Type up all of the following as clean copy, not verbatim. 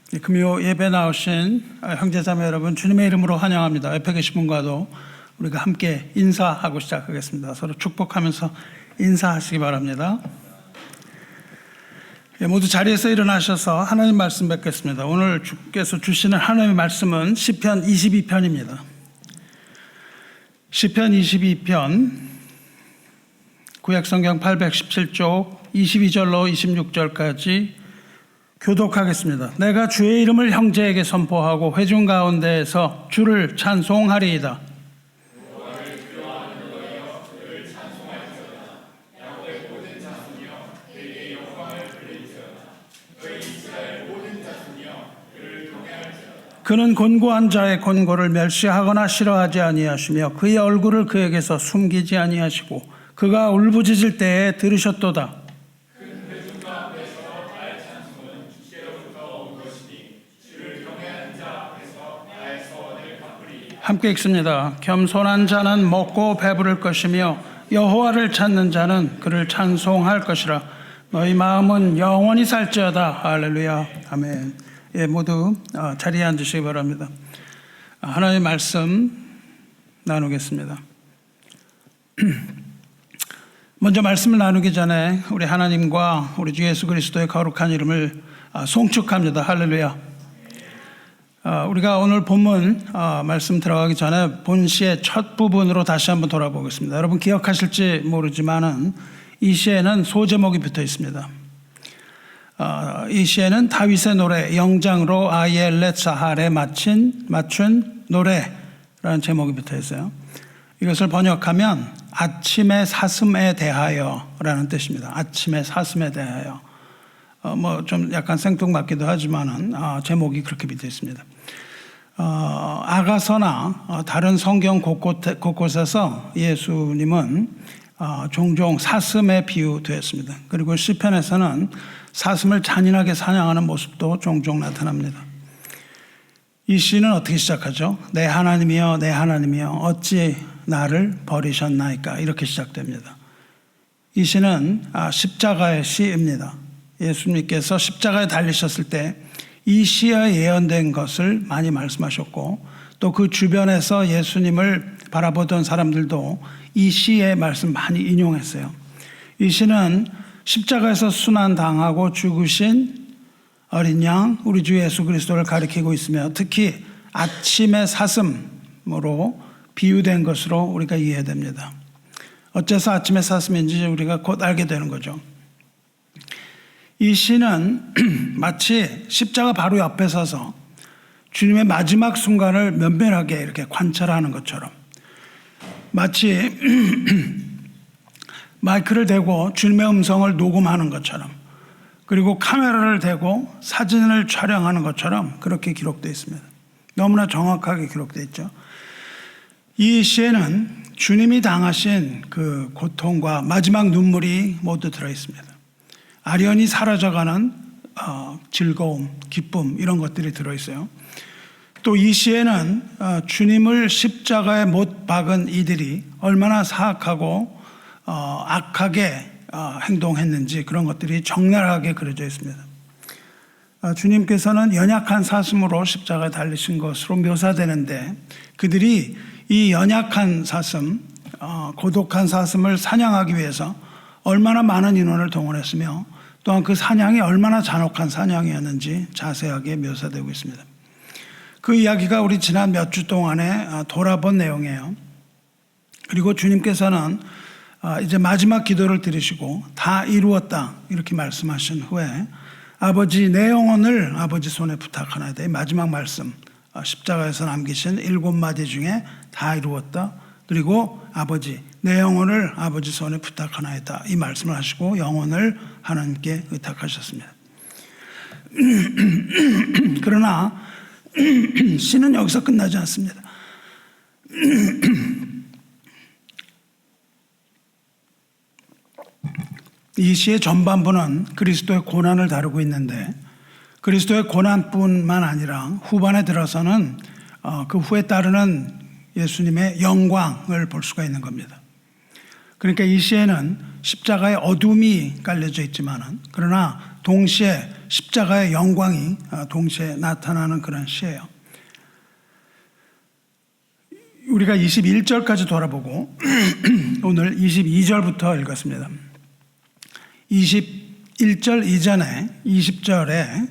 금요 예배 나오신 형제자매 여러분, 주님의 이름으로 환영합니다. 옆에 계신 분과도 우리가 함께 인사하고 시작하겠습니다. 서로 축복하면서 인사하시기 바랍니다. 모두 자리에서 일어나셔서 하나님 말씀 뵙겠습니다. 오늘 주께서 주시는 하나님의 말씀은 시편 22편입니다. 시편 22편 구약성경 817쪽 22절로 26절까지 교독하겠습니다. 내가 주의 이름을 형제에게 선포하고 회중 가운데에서 주를 찬송하리이다. 그는 곤고한 자의 곤고를 멸시하거나 싫어하지 아니하시며 그의 얼굴을 그에게서 숨기지 아니하시고 그가 울부짖을 때에 들으셨도다. 함께 읽습니다. 겸손한 자는 먹고 배부를 것이며 여호와를 찾는 자는 그를 찬송할 것이라. 너희 마음은 영원히 살지어다. 할렐루야. 아멘. 모두 자리에 앉으시기 바랍니다. 하나님의 말씀 나누겠습니다. 먼저 말씀을 나누기 전에 우리 하나님과 우리 주 예수 그리스도의 거룩한 이름을 송축합니다. 할렐루야. 우리가 오늘 본문 말씀 들어가기 전에 본시의 첫 부분으로 다시 한번 돌아보겠습니다. 여러분 기억하실지 모르지만은 이 시에는 소제목이 붙어 있습니다. 이 시에는 다윗의 노래 영장으로 아이엘렛 사할에 맞춘 노래라는 제목이 붙어 있어요. 이것을 번역하면 아침의 사슴에 대하여라는 뜻입니다. 아침의 사슴에 대하여. 좀 약간 생뚱맞기도 하지만은 제목이 그렇게 붙어 있습니다. 아가서나 다른 성경 곳곳에서 예수님은 종종 사슴에 비유되었습니다. 그리고 시편에서는 사슴을 잔인하게 사냥하는 모습도 종종 나타납니다. 이 시는 어떻게 시작하죠? 내 하나님이여 내 하나님이여 어찌 나를 버리셨나이까, 이렇게 시작됩니다. 이 시는 십자가의 시입니다. 예수님께서 십자가에 달리셨을 때 이 시에 예언된 것을 많이 말씀하셨고 또 그 주변에서 예수님을 바라보던 사람들도 이 시의 말씀 많이 인용했어요. 이 시는 십자가에서 순환당하고 죽으신 어린 양 우리 주 예수 그리스도를 가리키고 있으며 특히 아침의 사슴으로 비유된 것으로 우리가 이해됩니다. 어째서 아침의 사슴인지 우리가 곧 알게 되는 거죠. 이 시는 마치 십자가 바로 옆에 서서 주님의 마지막 순간을 면밀하게 이렇게 관찰하는 것처럼, 마치 마이크를 대고 주님의 음성을 녹음하는 것처럼, 그리고 카메라를 대고 사진을 촬영하는 것처럼 그렇게 기록되어 있습니다. 너무나 정확하게 기록되어 있죠. 이 시에는 주님이 당하신 그 고통과 마지막 눈물이 모두 들어 있습니다. 아련히 사라져가는 즐거움, 기쁨, 이런 것들이 들어있어요. 또 이 시에는 주님을 십자가에 못 박은 이들이 얼마나 사악하고 악하게 행동했는지 그런 것들이 적나라하게 그려져 있습니다. 주님께서는 연약한 사슴으로 십자가에 달리신 것으로 묘사되는데 그들이 이 연약한 사슴, 고독한 사슴을 사냥하기 위해서 얼마나 많은 인원을 동원했으며 또한 그 사냥이 얼마나 잔혹한 사냥이었는지 자세하게 묘사되고 있습니다. 그 이야기가 우리 지난 몇 주 동안에 돌아본 내용이에요. 그리고 주님께서는 이제 마지막 기도를 드리시고 다 이루었다 이렇게 말씀하신 후에 아버지 내 영혼을 아버지 손에 부탁하나이다. 마지막 말씀, 십자가에서 남기신 7마디 중에 다 이루었다, 그리고 아버지 내 영혼을 아버지 손에 부탁하나이다, 이 말씀을 하시고 영혼을 하나님께 의탁하셨습니다. 그러나 시는 여기서 끝나지 않습니다. 이 시의 전반부는 그리스도의 고난을 다루고 있는데 그리스도의 고난뿐만 아니라 후반에 들어서는 그 후에 따르는 예수님의 영광을 볼 수가 있는 겁니다. 그러니까 이 시에는 십자가의 어둠이 깔려져 있지만은 그러나 동시에 십자가의 영광이 동시에 나타나는 그런 시예요. 우리가 21절까지 돌아보고 오늘 22절부터 읽었습니다. 21절 이전에 20절에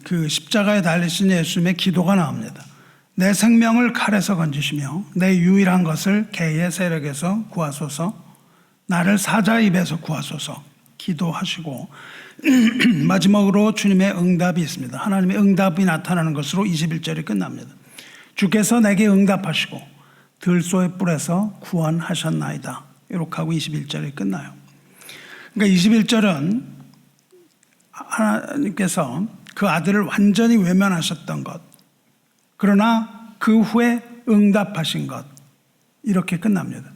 그 십자가에 달리신 예수님의 기도가 나옵니다. 내 생명을 칼에서 건지시며 내 유일한 것을 개의 세력에서 구하소서, 나를 사자 입에서 구하소서 기도하시고 마지막으로 주님의 응답이 있습니다. 하나님의 응답이 나타나는 것으로 21절이 끝납니다. 주께서 내게 응답하시고 들소의 뿔에서 구원하셨나이다. 이렇게 하고 21절이 끝나요. 그러니까 21절은 하나님께서 그 아들을 완전히 외면하셨던 것, 그러나 그 후에 응답하신 것, 이렇게 끝납니다.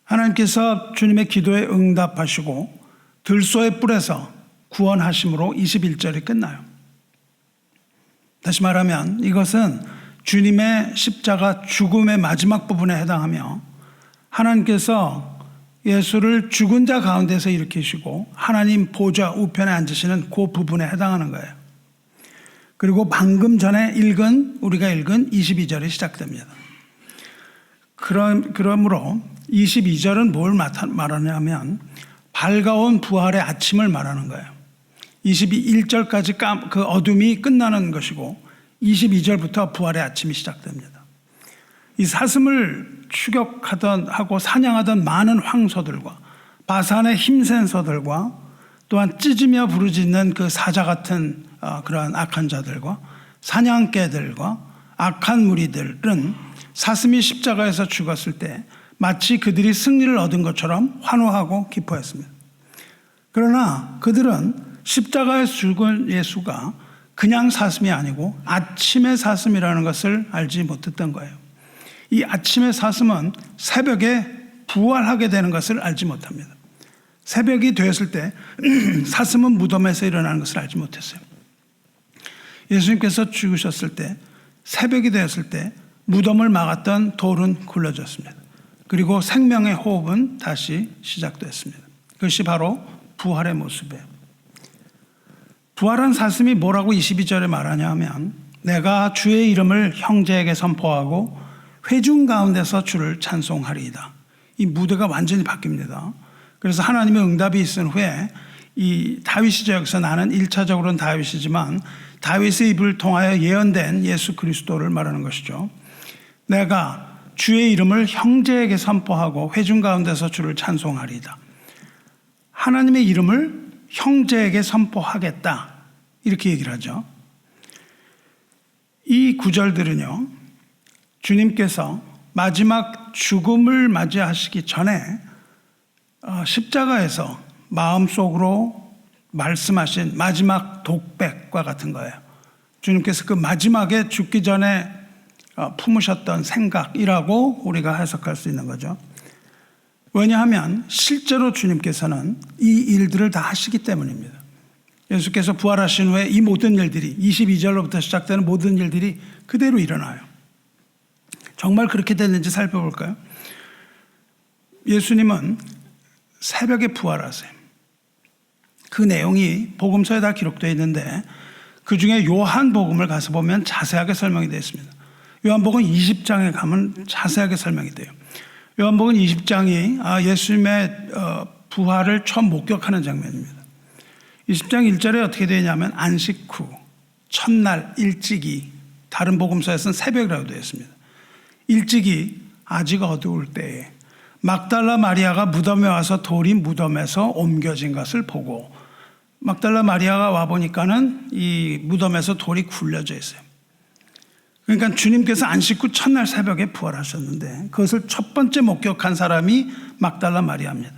하나님께서 주님의 기도에 응답하시고 들소의 뿔에서 구원하심으로 21절이 끝나요. 다시 말하면 이것은 주님의 십자가 죽음의 마지막 부분에 해당하며 하나님께서 예수를 죽은 자 가운데서 일으키시고 하나님 보좌 우편에 앉으시는 그 부분에 해당하는 거예요. 그리고 방금 전에 우리가 읽은 22절이 시작됩니다. 그러므로 22절은 뭘 말하냐면 밝아온 부활의 아침을 말하는 거예요. 21절까지 그 어둠이 끝나는 것이고 22절부터 부활의 아침이 시작됩니다. 이 사슴을 하고 사냥하던 많은 황소들과 바산의 힘센 소들과 또한 찢으며 부르짖는 그 사자 같은 그러한 악한 자들과 사냥개들과 악한 무리들은 사슴이 십자가에서 죽었을 때 마치 그들이 승리를 얻은 것처럼 환호하고 기뻐했습니다. 그러나 그들은 십자가에 죽은 예수가 그냥 사슴이 아니고 아침의 사슴이라는 것을 알지 못했던 거예요. 이 아침의 사슴은 새벽에 부활하게 되는 것을 알지 못합니다. 새벽이 되었을 때 사슴은 무덤에서 일어나는 것을 알지 못했어요. 예수님께서 죽으셨을 때 새벽이 되었을 때 무덤을 막았던 돌은 굴러졌습니다. 그리고 생명의 호흡은 다시 시작됐습니다. 그것이 바로 부활의 모습이에요. 부활한 사슴이 뭐라고 22절에 말하냐 하면 내가 주의 이름을 형제에게 선포하고 회중 가운데서 주를 찬송하리이다. 이 무대가 완전히 바뀝니다. 그래서 하나님의 응답이 있은 후에 이 다윗이죠. 여기서 나는 1차적으로는 다윗이지만 다윗의 입을 통하여 예언된 예수 그리스도를 말하는 것이죠. 내가 주의 이름을 형제에게 선포하고 회중 가운데서 주를 찬송하리이다. 하나님의 이름을 형제에게 선포하겠다. 이렇게 얘기를 하죠. 이 구절들은요, 주님께서 마지막 죽음을 맞이하시기 전에 십자가에서 마음속으로 말씀하신 마지막 독백과 같은 거예요. 주님께서 그 마지막에 죽기 전에 품으셨던 생각이라고 우리가 해석할 수 있는 거죠. 왜냐하면 실제로 주님께서는 이 일들을 다 하시기 때문입니다. 예수께서 부활하신 후에 이 모든 일들이 22절로부터 시작되는 모든 일들이 그대로 일어나요. 정말 그렇게 됐는지 살펴볼까요? 예수님은 새벽에 부활하세요. 그 내용이 복음서에 다 기록되어 있는데 그 중에 요한복음을 가서 보면 자세하게 설명이 되어 있습니다. 요한복음 20장에 가면 자세하게 설명이 돼요. 요한복음 20장이 예수님의 부활을 처음 목격하는 장면입니다. 20장 1절에 어떻게 되냐면 안식 후 첫날 일찍이, 다른 복음서에서는 새벽이라고 되어 있습니다. 일찍이 아직 어두울 때에 막달라 마리아가 무덤에 와서 돌이 무덤에서 옮겨진 것을 보고, 막달라 마리아가 와보니까는 이 무덤에서 돌이 굴려져 있어요. 그러니까 주님께서 안식 후 첫날 새벽에 부활하셨는데 그것을 첫 번째 목격한 사람이 막달라 마리아입니다.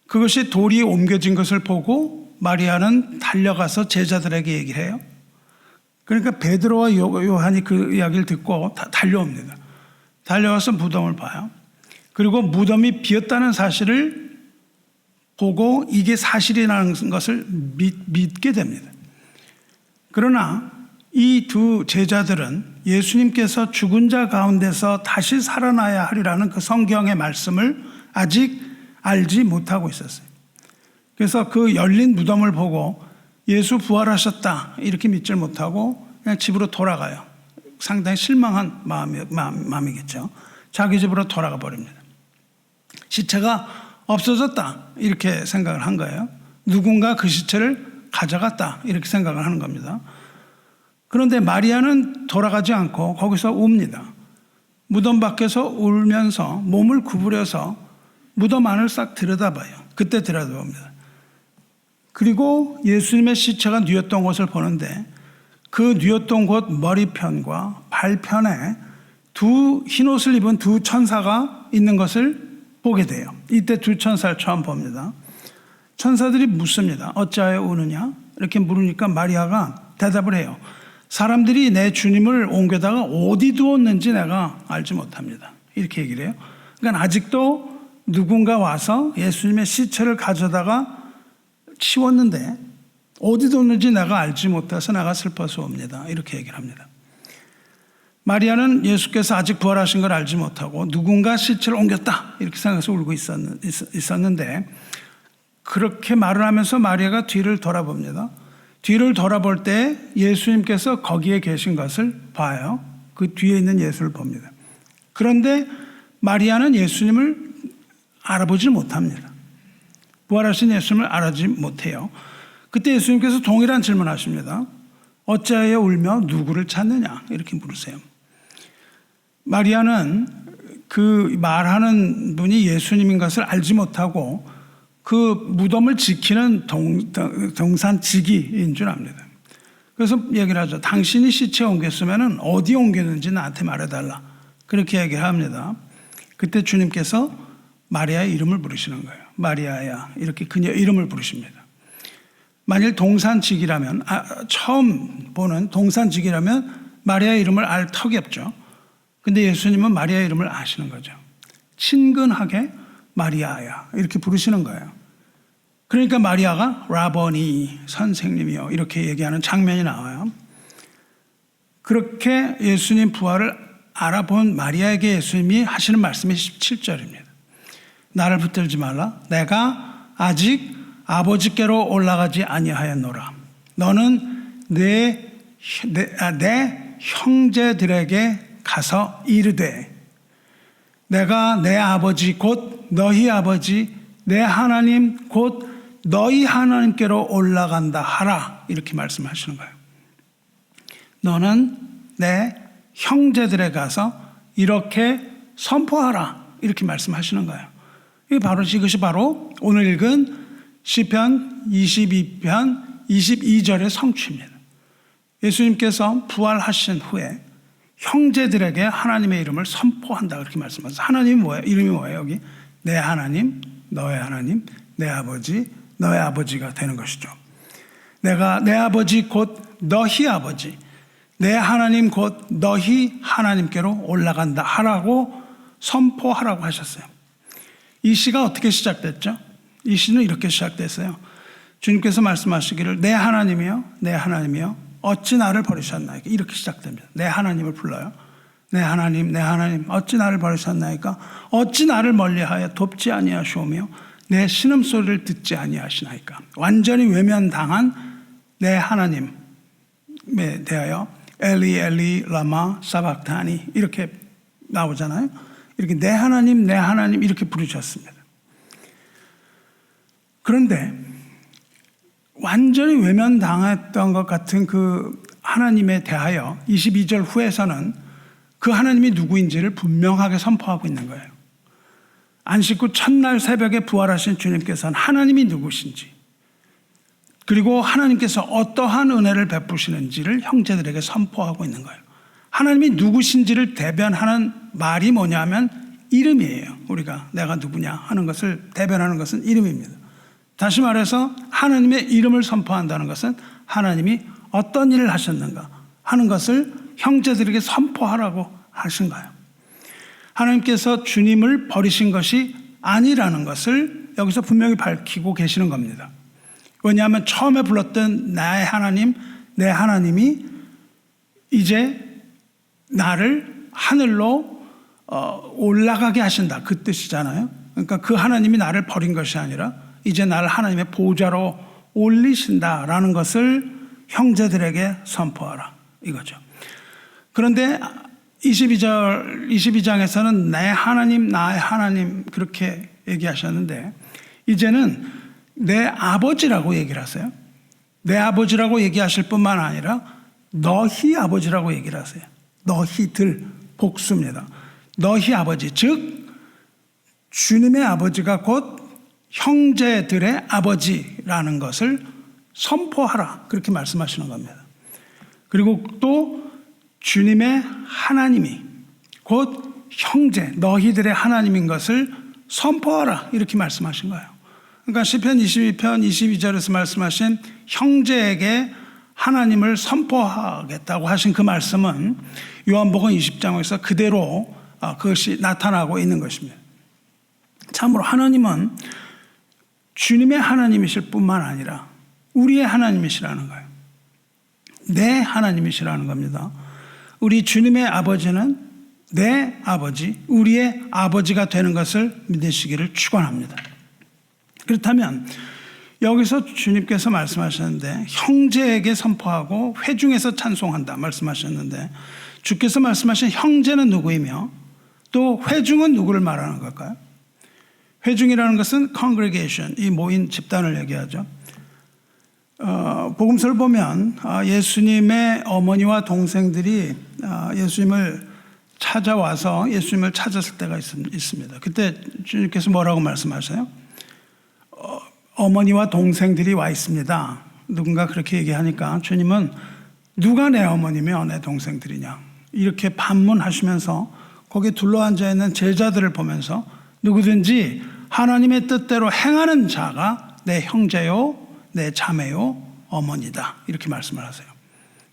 그것이 돌이 옮겨진 것을 보고 마리아는 달려가서 제자들에게 얘기를 해요. 그러니까 베드로와 요한이 그 이야기를 듣고 달려옵니다. 달려와서 무덤을 봐요. 그리고 무덤이 비었다는 사실을 보고 이게 사실이라는 것을 믿게 됩니다. 그러나 이 두 제자들은 예수님께서 죽은 자 가운데서 다시 살아나야 하리라는 그 성경의 말씀을 아직 알지 못하고 있었어요. 그래서 그 열린 무덤을 보고 예수 부활하셨다 이렇게 믿질 못하고 그냥 집으로 돌아가요. 상당히 실망한 마음이겠죠. 자기 집으로 돌아가 버립니다. 시체가 없어졌다 이렇게 생각을 한 거예요. 누군가 그 시체를 가져갔다 이렇게 생각을 하는 겁니다. 그런데 마리아는 돌아가지 않고 거기서 웁니다. 무덤 밖에서 울면서 몸을 구부려서 무덤 안을 싹 들여다봐요. 그때 들여다봅니다. 그리고 예수님의 시체가 뉘었던 곳을 보는데 그 뉘었던 곳 머리편과 발편에 두 흰옷을 입은 두 천사가 있는 것을 보게 돼요. 이때 두 천사를 처음 봅니다. 천사들이 묻습니다. 어찌하여 우느냐? 이렇게 물으니까 마리아가 대답을 해요. 사람들이 내 주님을 옮겨다가 어디 두었는지 내가 알지 못합니다. 이렇게 얘기를 해요. 그러니까 아직도 누군가 와서 예수님의 시체를 가져다가 치웠는데 어디 뒀는지 내가 알지 못해서 내가 슬퍼서 옵니다. 이렇게 얘기를 합니다. 마리아는 예수께서 아직 부활하신 걸 알지 못하고 누군가 시체를 옮겼다 이렇게 생각해서 울고 있었는데 그렇게 말을 하면서 마리아가 뒤를 돌아봅니다. 뒤를 돌아볼 때 예수님께서 거기에 계신 것을 봐요. 그 뒤에 있는 예수를 봅니다. 그런데 마리아는 예수님을 알아보지 못합니다. 부활하신 예수님을 알아보지 못해요. 그때 예수님께서 동일한 질문을 하십니다. 어찌하여 울며 누구를 찾느냐 이렇게 물으세요. 마리아는 그 말하는 분이 예수님인 것을 알지 못하고 그 무덤을 지키는 동산지기인 줄 압니다. 그래서 얘기를 하죠. 당신이 시체 옮겼으면 어디 옮겼는지 나한테 말해달라. 그렇게 얘기를 합니다. 그때 주님께서 마리아의 이름을 부르시는 거예요. 마리아야 이렇게 그녀 이름을 부르십니다. 만일 동산지기라면 처음 보는 동산지기라면 마리아의 이름을 알 턱이 없죠. 근데 예수님은 마리아의 이름을 아시는 거죠. 친근하게 마리아야 이렇게 부르시는 거예요. 그러니까 마리아가 라보니 선생님이요 이렇게 얘기하는 장면이 나와요. 그렇게 예수님 부활을 알아본 마리아에게 예수님이 하시는 말씀이 17절입니다. 나를 붙들지 말라. 내가 아직 아버지께로 올라가지 아니하였노라. 너는 내 형제들에게 가서 이르되 내가 내 아버지 곧 너희 아버지 내 하나님 곧 너희 하나님께로 올라간다 하라 이렇게 말씀하시는 거예요. 너는 내 형제들에 가서 이렇게 선포하라 이렇게 말씀하시는 거예요. 이것이 바로 오늘 읽은 시편 22편 22절의 성취입니다. 예수님께서 부활하신 후에 형제들에게 하나님의 이름을 선포한다 그렇게 말씀하셨어요. 하나님이 뭐예요? 이름이 뭐예요? 여기 내 하나님, 너의 하나님, 내 아버지, 너의 아버지가 되는 것이죠. 내가 내 아버지 곧 너희 아버지, 내 하나님 곧 너희 하나님께로 올라간다 하라고 선포하라고 하셨어요. 이 시가 어떻게 시작됐죠? 이 시는 이렇게 시작됐어요. 주님께서 말씀하시기를 내 하나님이여 내 하나님이여 어찌 나를 버리셨나이까 이렇게 시작됩니다. 내 하나님을 불러요. 내 하나님 내 하나님 어찌 나를 버리셨나이까 어찌 나를 멀리하여 돕지 아니하시오며 내 신음소리를 듣지 아니하시나이까. 완전히 외면당한 내 하나님에 대하여 엘리 엘리 라마 사박타니 이렇게 나오잖아요. 이렇게 내 하나님 이렇게 부르셨습니다. 그런데 완전히 외면당했던 것 같은 그 하나님에 대하여 22절 후에서는 그 하나님이 누구인지를 분명하게 선포하고 있는 거예요. 안식 후 첫날 새벽에 부활하신 주님께서는 하나님이 누구신지 그리고 하나님께서 어떠한 은혜를 베푸시는지를 형제들에게 선포하고 있는 거예요. 하나님이 누구신지를 대변하는 말이 뭐냐면 이름이에요. 우리가 내가 누구냐 하는 것을 대변하는 것은 이름입니다. 다시 말해서 하나님의 이름을 선포한다는 것은 하나님이 어떤 일을 하셨는가 하는 것을 형제들에게 선포하라고 하신 거예요. 하나님께서 주님을 버리신 것이 아니라는 것을 여기서 분명히 밝히고 계시는 겁니다. 왜냐하면 처음에 불렀던 나의 하나님, 내 하나님이 이제 나를 하늘로 올라가게 하신다 그 뜻이잖아요. 그러니까 그 하나님이 나를 버린 것이 아니라 이제 나를 하나님의 보좌로 올리신다라는 것을 형제들에게 선포하라 이거죠. 그런데 22장에서는 내 하나님 나의 하나님 그렇게 얘기하셨는데 이제는 내 아버지라고 얘기를 하세요. 내 아버지라고 얘기하실 뿐만 아니라 너희 아버지라고 얘기를 하세요. 너희들 복수입니다. 너희 아버지 즉 주님의 아버지가 곧 형제들의 아버지라는 것을 선포하라 그렇게 말씀하시는 겁니다. 그리고 또 주님의 하나님이 곧 형제 너희들의 하나님인 것을 선포하라 이렇게 말씀하신 거예요. 그러니까 시편 22편 22절에서 말씀하신 형제에게 하나님을 선포하겠다고 하신 그 말씀은 요한복음 20장에서 그대로 그것이 나타나고 있는 것입니다. 참으로 하나님은 주님의 하나님이실 뿐만 아니라 우리의 하나님이시라는 거예요. 내 하나님이시라는 겁니다. 우리 주님의 아버지는 내 아버지, 우리의 아버지가 되는 것을 믿으시기를 축원합니다. 그렇다면 여기서 주님께서 말씀하셨는데 형제에게 선포하고 회중에서 찬송한다 말씀하셨는데 주께서 말씀하신 형제는 누구이며 또 회중은 누구를 말하는 걸까요? 회중이라는 것은 congregation, 이 모인 집단을 얘기하죠. 복음서를 보면 예수님의 어머니와 동생들이 예수님을 찾아와서 예수님을 찾았을 때가 있습니다. 그때 주님께서 뭐라고 말씀하세요? 어머니와 동생들이 와 있습니다. 누군가 그렇게 얘기하니까 주님은 누가 내 어머니며 내 동생들이냐 이렇게 반문하시면서 거기에 둘러앉아 있는 제자들을 보면서 누구든지 하나님의 뜻대로 행하는 자가 내 형제요 내 자매요 어머니다 이렇게 말씀을 하세요.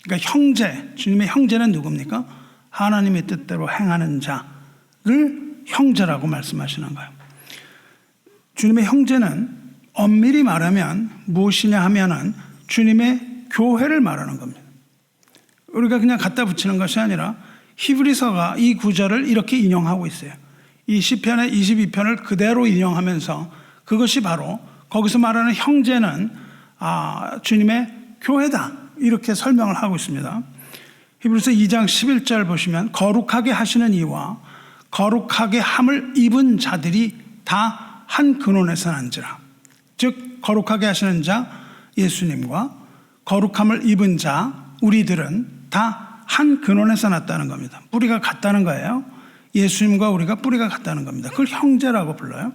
그러니까 형제, 주님의 형제는 누굽니까? 하나님의 뜻대로 행하는 자를 형제라고 말씀하시는 거예요. 주님의 형제는 엄밀히 말하면 무엇이냐 하면은 주님의 교회를 말하는 겁니다. 우리가 그냥 갖다 붙이는 것이 아니라 히브리서가 이 구절을 이렇게 인용하고 있어요. 이 시편의 22편을 그대로 인용하면서 그것이 바로 거기서 말하는 형제는 주님의 교회다 이렇게 설명을 하고 있습니다. 히브리서 2장 11절 보시면 거룩하게 하시는 이와 거룩하게 함을 입은 자들이 다 한 근원에서 난지라. 즉 거룩하게 하시는 자 예수님과 거룩함을 입은 자 우리들은 다 한 근원에서 났다는 겁니다. 뿌리가 같다는 거예요. 예수님과 우리가 뿌리가 같다는 겁니다. 그걸 형제라고 불러요.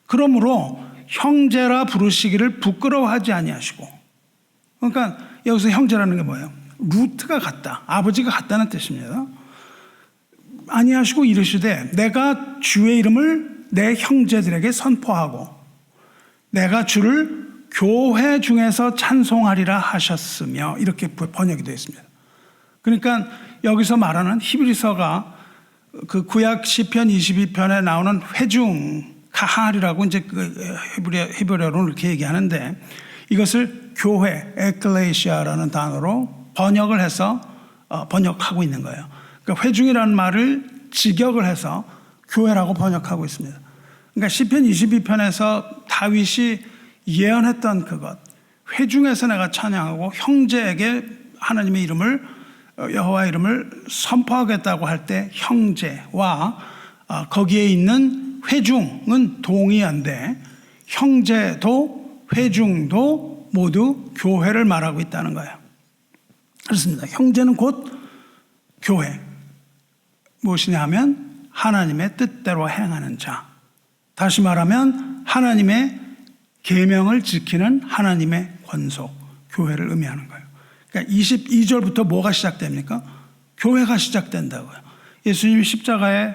그러므로 형제라 부르시기를 부끄러워하지 아니하시고, 그러니까 여기서 형제라는 게 뭐예요? 루트가 같다, 아버지가 같다는 뜻입니다. 아니하시고 이르시되 내가 주의 이름을 내 형제들에게 선포하고 내가 주를 교회 중에서 찬송하리라 하셨으며 이렇게 번역이 되어 있습니다. 그러니까 여기서 말하는 히브리서가 그 구약 시편 22편에 나오는 회중 카할이라고 이제 히브리어로 이렇게 얘기하는데 이것을 교회 에클레시아라는 단어로 번역을 해서 번역하고 있는 거예요. 그러니까 회중이라는 말을 직역을 해서 교회라고 번역하고 있습니다. 그러니까 시편 22편에서 다윗이 예언했던 그것, 회중에서 내가 찬양하고 형제에게 하나님의 이름을 여호와 이름을 선포하겠다고 할 때 형제와 거기에 있는 회중은 동의한데 형제도 회중도 모두 교회를 말하고 있다는 거예요. 그렇습니다. 형제는 곧 교회. 무엇이냐 하면 하나님의 뜻대로 행하는 자. 다시 말하면 하나님의 계명을 지키는 하나님의 권속, 교회를 의미하는 거예요. 그러니까 22절부터 뭐가 시작됩니까? 교회가 시작된다고요. 예수님이 십자가에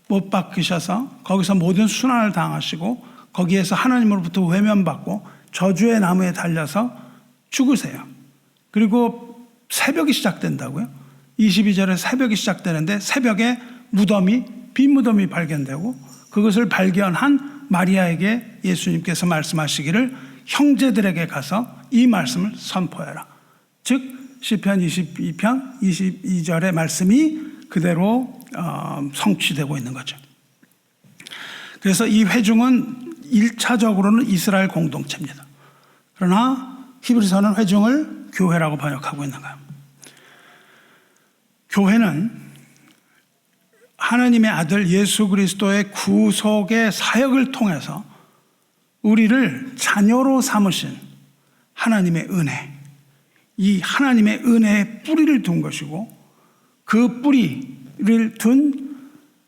못 박히셔서 거기서 모든 순환을 당하시고 거기에서 하나님으로부터 외면받고 저주의 나무에 달려서 죽으세요. 그리고 새벽이 시작된다고요. 22절에 새벽이 시작되는데 새벽에 무덤이, 빈 무덤이 발견되고 그것을 발견한 마리아에게 예수님께서 말씀하시기를 형제들에게 가서 이 말씀을 선포해라. 즉 시편 22편 22절의 말씀이 그대로 성취되고 있는 거죠. 그래서 이 회중은 1차적으로는 이스라엘 공동체입니다. 그러나 히브리서는 회중을 교회라고 번역하고 있는 거예요. 교회는 하나님의 아들 예수 그리스도의 구속의 사역을 통해서 우리를 자녀로 삼으신 하나님의 은혜, 이 하나님의 은혜의 뿌리를 둔 것이고, 그 뿌리를 둔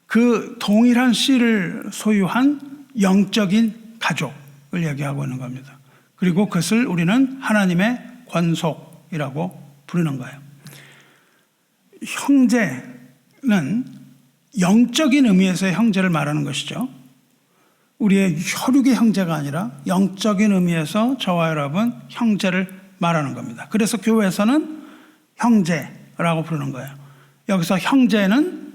그 동일한 씨를 소유한 영적인 가족을 얘기하고 있는 겁니다. 그리고 그것을 우리는 하나님의 권속이라고 부르는 거예요. 형제는 영적인 의미에서의 형제를 말하는 것이죠. 우리의 혈육의 형제가 아니라 영적인 의미에서 저와 여러분 형제를 말하는 겁니다. 그래서 교회에서는 형제라고 부르는 거예요. 여기서 형제는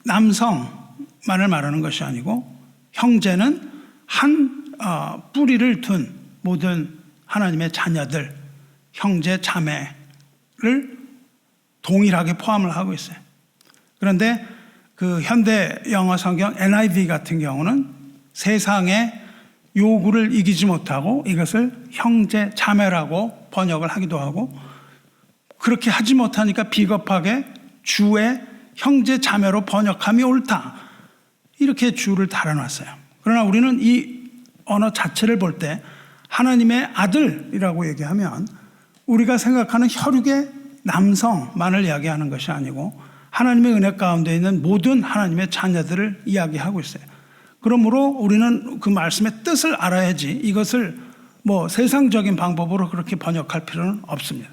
남성만을 말하는 것이 아니고, 형제는 한 뿌리를 둔 모든 하나님의 자녀들, 형제 자매를 동일하게 포함을 하고 있어요. 그런데 그 현대 영어 성경 NIV 같은 경우는 세상의 요구를 이기지 못하고 이것을 형제 자매라고 번역을 하기도 하고, 그렇게 하지 못하니까 비겁하게 주의 형제 자매로 번역함이 옳다, 이렇게 주를 달아놨어요. 그러나 우리는 이 언어 자체를 볼 때 하나님의 아들이라고 얘기하면 우리가 생각하는 혈육의 남성만을 이야기하는 것이 아니고 하나님의 은혜 가운데 있는 모든 하나님의 자녀들을 이야기하고 있어요. 그러므로 우리는 그 말씀의 뜻을 알아야지 이것을 세상적인 방법으로 그렇게 번역할 필요는 없습니다.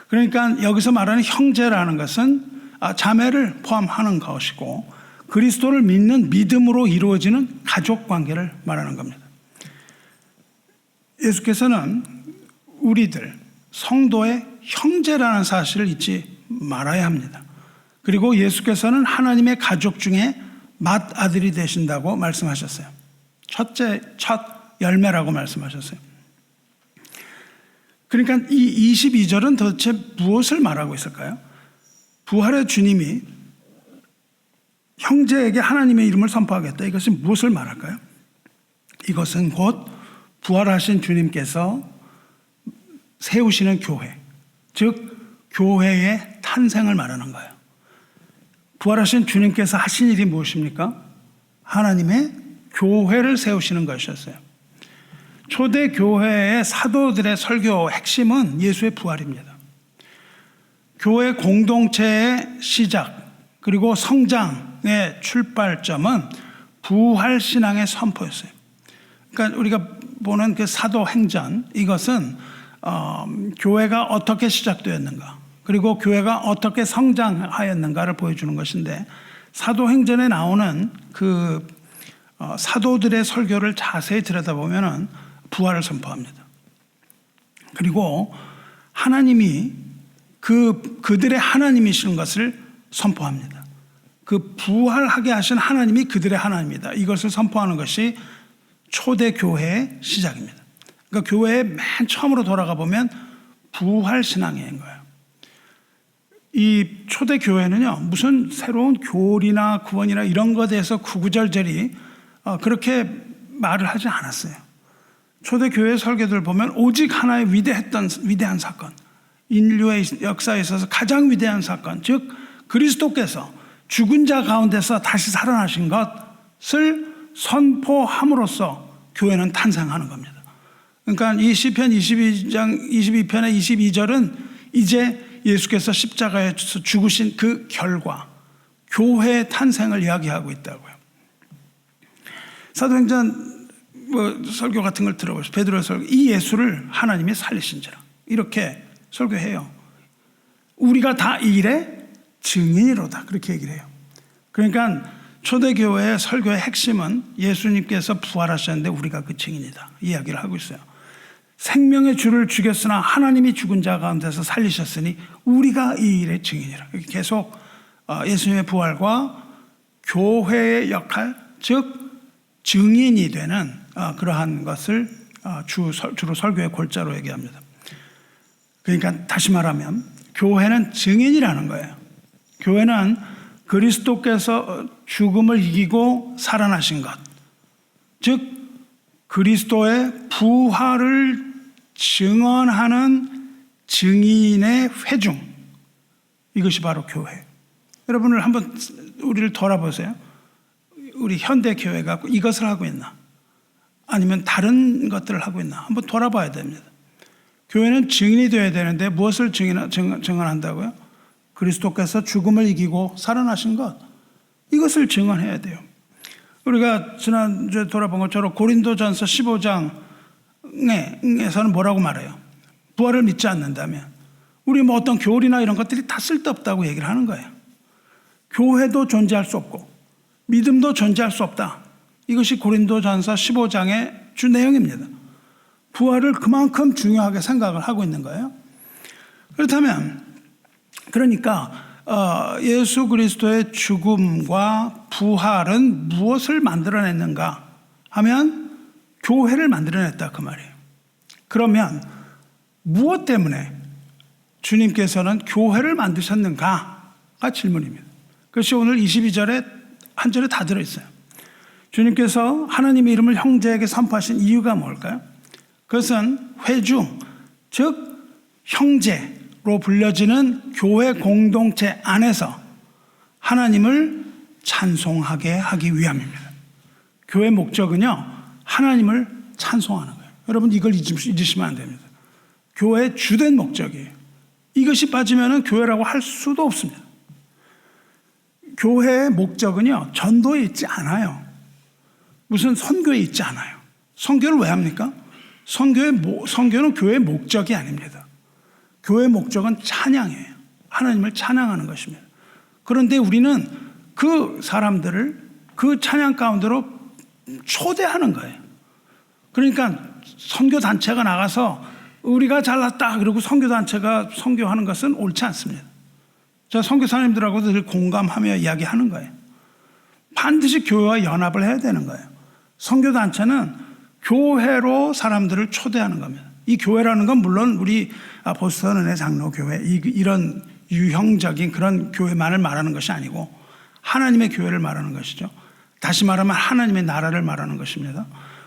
그러니까 여기서 말하는 형제라는 것은 자매를 포함하는 것이고, 그리스도를 믿는 믿음으로 이루어지는 가족 관계를 말하는 겁니다. 예수께서는 우리들 성도의 형제라는 사실을 잊지 말아야 합니다. 그리고 예수께서는 하나님의 가족 중에 맏아들이 되신다고 말씀하셨어요. 첫 열매라고 말씀하셨어요. 그러니까 이 22절은 도대체 무엇을 말하고 있을까요? 부활의 주님이 형제에게 하나님의 이름을 선포하겠다. 이것이 무엇을 말할까요? 이것은 곧 부활하신 주님께서 세우시는 교회, 즉 교회의 탄생을 말하는 거예요. 부활하신 주님께서 하신 일이 무엇입니까? 하나님의 교회를 세우시는 것이었어요. 초대 교회의 사도들의 설교 핵심은 예수의 부활입니다. 교회 공동체의 시작 그리고 성장의 출발점은 부활 신앙의 선포였어요. 그러니까 우리가 보는 그 사도행전, 이것은 교회가 어떻게 시작되었는가, 그리고 교회가 어떻게 성장하였는가를 보여주는 것인데, 사도행전에 나오는 그 사도들의 설교를 자세히 들여다보면 부활을 선포합니다. 그리고 하나님이 그들의 하나님이신 것을 선포합니다. 그 부활하게 하신 하나님이 그들의 하나님이다, 이것을 선포하는 것이 초대 교회의 시작입니다. 그러니까 교회의 맨 처음으로 돌아가 보면 부활 신앙인 거예요. 이 초대 교회는요, 무슨 새로운 교리나 구원이나 이런 것에 대해서 구구절절히 그렇게 말을 하지 않았어요. 초대 교회 설교들 보면 오직 하나의 위대한 사건, 인류의 역사에 있어서 가장 위대한 사건, 즉 그리스도께서 죽은 자 가운데서 다시 살아나신 것을 선포함으로써 교회는 탄생하는 겁니다. 그러니까 이 시편 22편의 22절은 이제 예수께서 십자가에서 죽으신 그 결과, 교회의 탄생을 이야기하고 있다고요. 사도행전 설교 같은 걸 들어보세요. 베드로의 설교, 이 예수를 하나님이 살리신지라, 이렇게 설교해요. 우리가 다 이 일의 증인이로다, 그렇게 얘기를 해요. 그러니까 초대교회의 설교의 핵심은 예수님께서 부활하셨는데 우리가 그 증인이다, 이야기를 하고 있어요. 생명의 주를 죽였으나 하나님이 죽은 자 가운데서 살리셨으니 우리가 이 일의 증인이라. 계속 예수님의 부활과 교회의 역할, 즉 증인이 되는 그러한 것을 주로 설교의 골자로 얘기합니다. 그러니까 다시 말하면 교회는 증인이라는 거예요. 교회는 그리스도께서 죽음을 이기고 살아나신 것, 즉 그리스도의 부활을 증언하는 증인의 회중, 이것이 바로 교회. 여러분을 한번 우리를 돌아보세요. 우리 현대 교회가 이것을 하고 있나? 아니면 다른 것들을 하고 있나? 한번 돌아봐야 됩니다. 교회는 증인이 되어야 되는데 무엇을 증언한다고요? 그리스도께서 죽음을 이기고 살아나신 것, 이것을 증언해야 돼요. 우리가 지난주에 돌아본 것처럼 고린도전서 15장에서는 뭐라고 말해요? 부활을 믿지 않는다면 우리 뭐 어떤 교리나 이런 것들이 다 쓸데없다고 얘기를 하는 거예요. 교회도 존재할 수 없고 믿음도 존재할 수 없다. 이것이 고린도전서 15장의 주 내용입니다. 부활을 그만큼 중요하게 생각을 하고 있는 거예요. 그렇다면 그러니까 예수 그리스도의 죽음과 부활은 무엇을 만들어냈는가 하면 교회를 만들어냈다 그 말이에요. 그러면 무엇 때문에 주님께서는 교회를 만드셨는가가 질문입니다. 그것이 오늘 22절에 한 절에 다 들어있어요. 주님께서 하나님의 이름을 형제에게 선포하신 이유가 뭘까요? 그것은 회중, 즉 형제로 불려지는 교회 공동체 안에서 하나님을 찬송하게 하기 위함입니다. 교회 목적은요, 하나님을 찬송하는 거예요. 여러분 이걸 잊으시면 안 됩니다. 교회의 주된 목적이에요. 이것이 빠지면 교회라고 할 수도 없습니다. 교회의 목적은요, 전도에 있지 않아요. 무슨 선교에 있지 않아요. 선교를 왜 합니까? 선교는 교회의 목적이 아닙니다. 교회의 목적은 찬양이에요. 하나님을 찬양하는 것입니다. 그런데 우리는 그 사람들을 그 찬양 가운데로 초대하는 거예요. 그러니까 선교단체가 나가서 우리가 잘났다 그리고 선교단체가 선교하는 것은 옳지 않습니다. 제가 선교사님들하고도 늘 공감하며 이야기하는 거예요. 반드시 교회와 연합을 해야 되는 거예요. 선교단체는 교회로 사람들을 초대하는 겁니다. 이 교회라는 건 물론 우리 보스턴 은혜 장로교회 이런 유형적인 그런 교회만을 말하는 것이 아니고 하나님의 교회를 말하는 것이죠. 다시 말하면 하나님의 나라를 말하는 것입니다.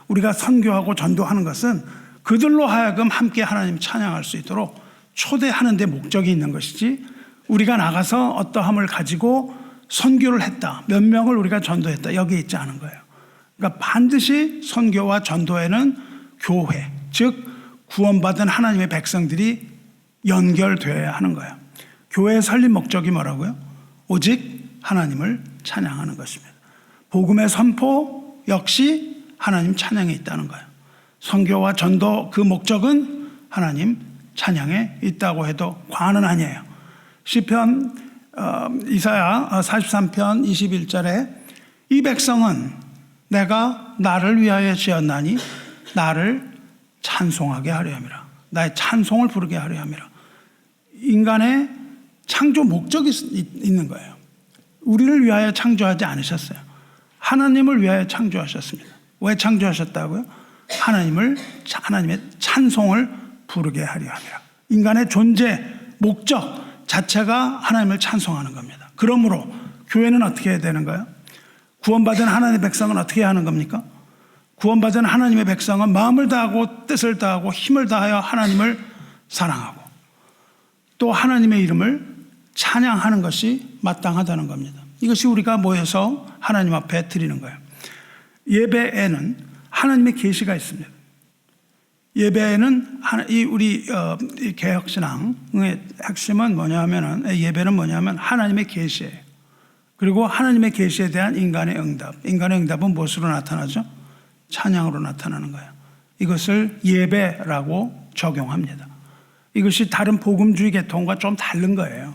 우리가 선교하고 전도하는 것은 그들로 하여금 함께 하나님 찬양할 수 있도록 초대하는 데 목적이 있는 것이지, 우리가 나가서 어떠함을 가지고 선교를 했다, 몇 명을 우리가 전도했다, 여기에 있지 않은 거예요. 그러니까 반드시 선교와 전도에는 교회, 즉 구원받은 하나님의 백성들이 연결되어야 하는 거예요. 교회의 설립 목적이 뭐라고요? 오직 하나님을 찬양하는 것입니다. 복음의 선포 역시 하나님 찬양에 있다는 거예요. 선교와 전도 그 목적은 하나님 찬양에 있다고 해도 과언은 아니에요. 시편 이사야 43편 21절에 이 백성은 내가 나를 위하여 지었나니 나를 찬송하게 하려 함이라. 나의 찬송을 부르게 하려 함이라. 인간의 창조 목적이 있는 거예요. 우리를 위하여 창조하지 않으셨어요. 하나님을 위하여 창조하셨습니다. 왜 창조하셨다고요? 하나님의 찬송을 부르게 하려 함이라. 인간의 존재 목적 자체가 하나님을 찬송하는 겁니다. 그러므로 교회는 어떻게 해야 되는가요? 구원받은 하나님의 백성은 어떻게 하는 겁니까? 구원받은 하나님의 백성은 마음을 다하고 뜻을 다하고 힘을 다하여 하나님을 사랑하고 또 하나님의 이름을 찬양하는 것이 마땅하다는 겁니다. 이것이 우리가 모여서 하나님 앞에 드리는 거예요. 예배에는 하나님의 계시가 있습니다. 예배에는 우리 개혁신앙의 핵심은 뭐냐면은, 예배는 뭐냐면 하나님의 계시예요. 그리고 하나님의 계시에 대한 인간의 응답. 인간의 응답은 무엇으로 나타나죠? 찬양으로 나타나는 거예요. 이것을 예배라고 적용합니다. 이것이 다른 복음주의 계통과 좀 다른 거예요.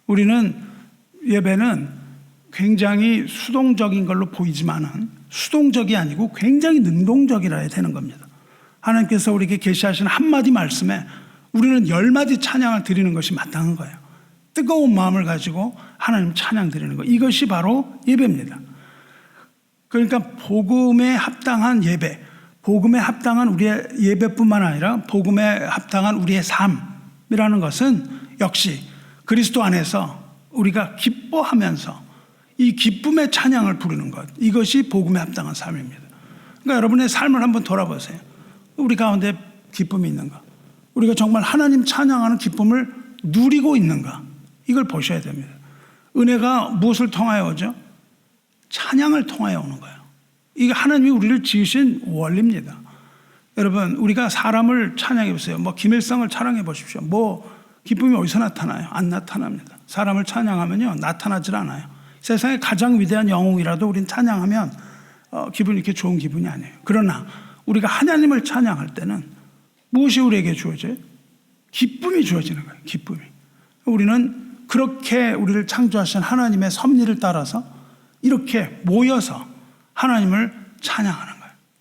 우리는 예배는 굉장히 수동적인 걸로 보이지만은 수동적이 아니고 굉장히 능동적이라 해야 되는 겁니다. 하나님께서 우리에게 계시하신 한마디 말씀에 우리는 10마디 찬양을 드리는 것이 마땅한 거예요. 뜨거운 마음을 가지고 하나님 찬양 드리는 거, 이것이 바로 예배입니다. 그러니까 복음에 합당한 예배, 복음에 합당한 우리의 예배뿐만 아니라 복음에 합당한 우리의 삶이라는 것은 역시 그리스도 안에서 우리가 기뻐하면서 이 기쁨의 찬양을 부르는 것, 이것이 복음에 합당한 삶입니다. 그러니까 여러분의 삶을 한번 돌아보세요. 우리 가운데 기쁨이 있는가? 우리가 정말 하나님 찬양하는 기쁨을 누리고 있는가? 이걸 보셔야 됩니다. 은혜가 무엇을 통하여 오죠? 찬양을 통하여 오는 거예요. 이게 하나님이 우리를 지으신 원리입니다. 여러분, 우리가 사람을 찬양해 보세요. 뭐 김일성을 찬양해 보십시오. 뭐 기쁨이 어디서 나타나요? 안 나타납니다. 사람을 찬양하면요, 나타나질 않아요. 세상에 가장 위대한 영웅이라도 우린 찬양하면 기분이 이렇게 좋은 기분이 아니에요. 그러나 우리가 하나님을 찬양할 때는 무엇이 우리에게 주어져요? 기쁨이 주어지는 거예요. 기쁨이. 우리는 그렇게 우리를 창조하신 하나님의 섭리를 따라서 이렇게 모여서 하나님을 찬양하는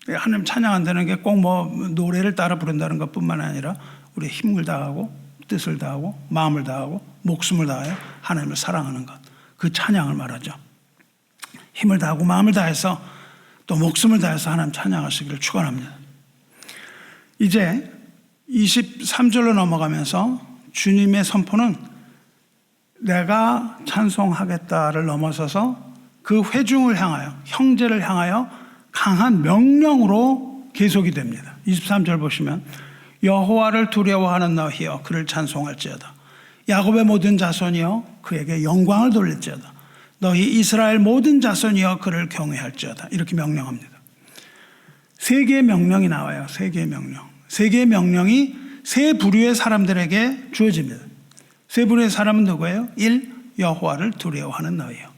거예요. 하나님 찬양한다는 게 꼭 뭐 노래를 따라 부른다는 것뿐만 아니라 우리의 힘을 다하고 뜻을 다하고 마음을 다하고 목숨을 다하여 하나님을 사랑하는 것, 그 찬양을 말하죠. 힘을 다하고 마음을 다해서 또 목숨을 다해서 하나님 찬양하시기를 축원합니다. 이제 23절로 넘어가면서 주님의 선포는 내가 찬송하겠다를 넘어서서 그 회중을 향하여, 형제를 향하여 강한 명령으로 계속이 됩니다. 23절 보시면 여호와를 두려워하는 너희여 그를 찬송할지어다. 야곱의 모든 자손이여 그에게 영광을 돌릴지어다. 너희 이스라엘 모든 자손이여 그를 경외할지어다. 이렇게 명령합니다. 세 개의 명령이 나와요. 세 개의 명령. 세 개의 명령이 세 부류의 사람들에게 주어집니다. 세 부류의 사람은 누구예요? 1. 여호와를 두려워하는 너희여.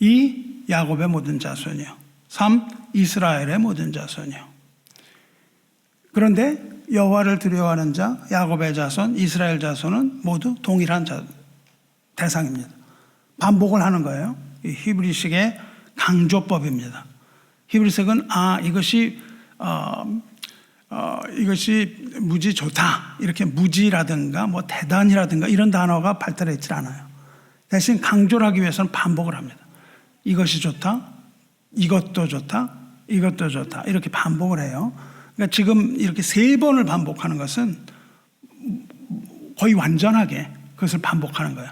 2. 야곱의 모든 자손이여. 3. 이스라엘의 모든 자손이여. 그런데 여호와를 두려워하는 자, 야곱의 자손, 이스라엘 자손은 모두 동일한 대상입니다. 반복을 하는 거예요. 이 히브리식의 강조법입니다. 히브리식은 이것이 무지 좋다, 이렇게 무지라든가 뭐 대단이라든가 이런 단어가 발달해 있지 않아요. 대신 강조를 하기 위해서는 반복을 합니다. 이것이 좋다, 이것도 좋다, 이것도 좋다, 이렇게 반복을 해요. 그러니까 지금 이렇게 세 번을 반복하는 것은 거의 완전하게 그것을 반복하는 거예요.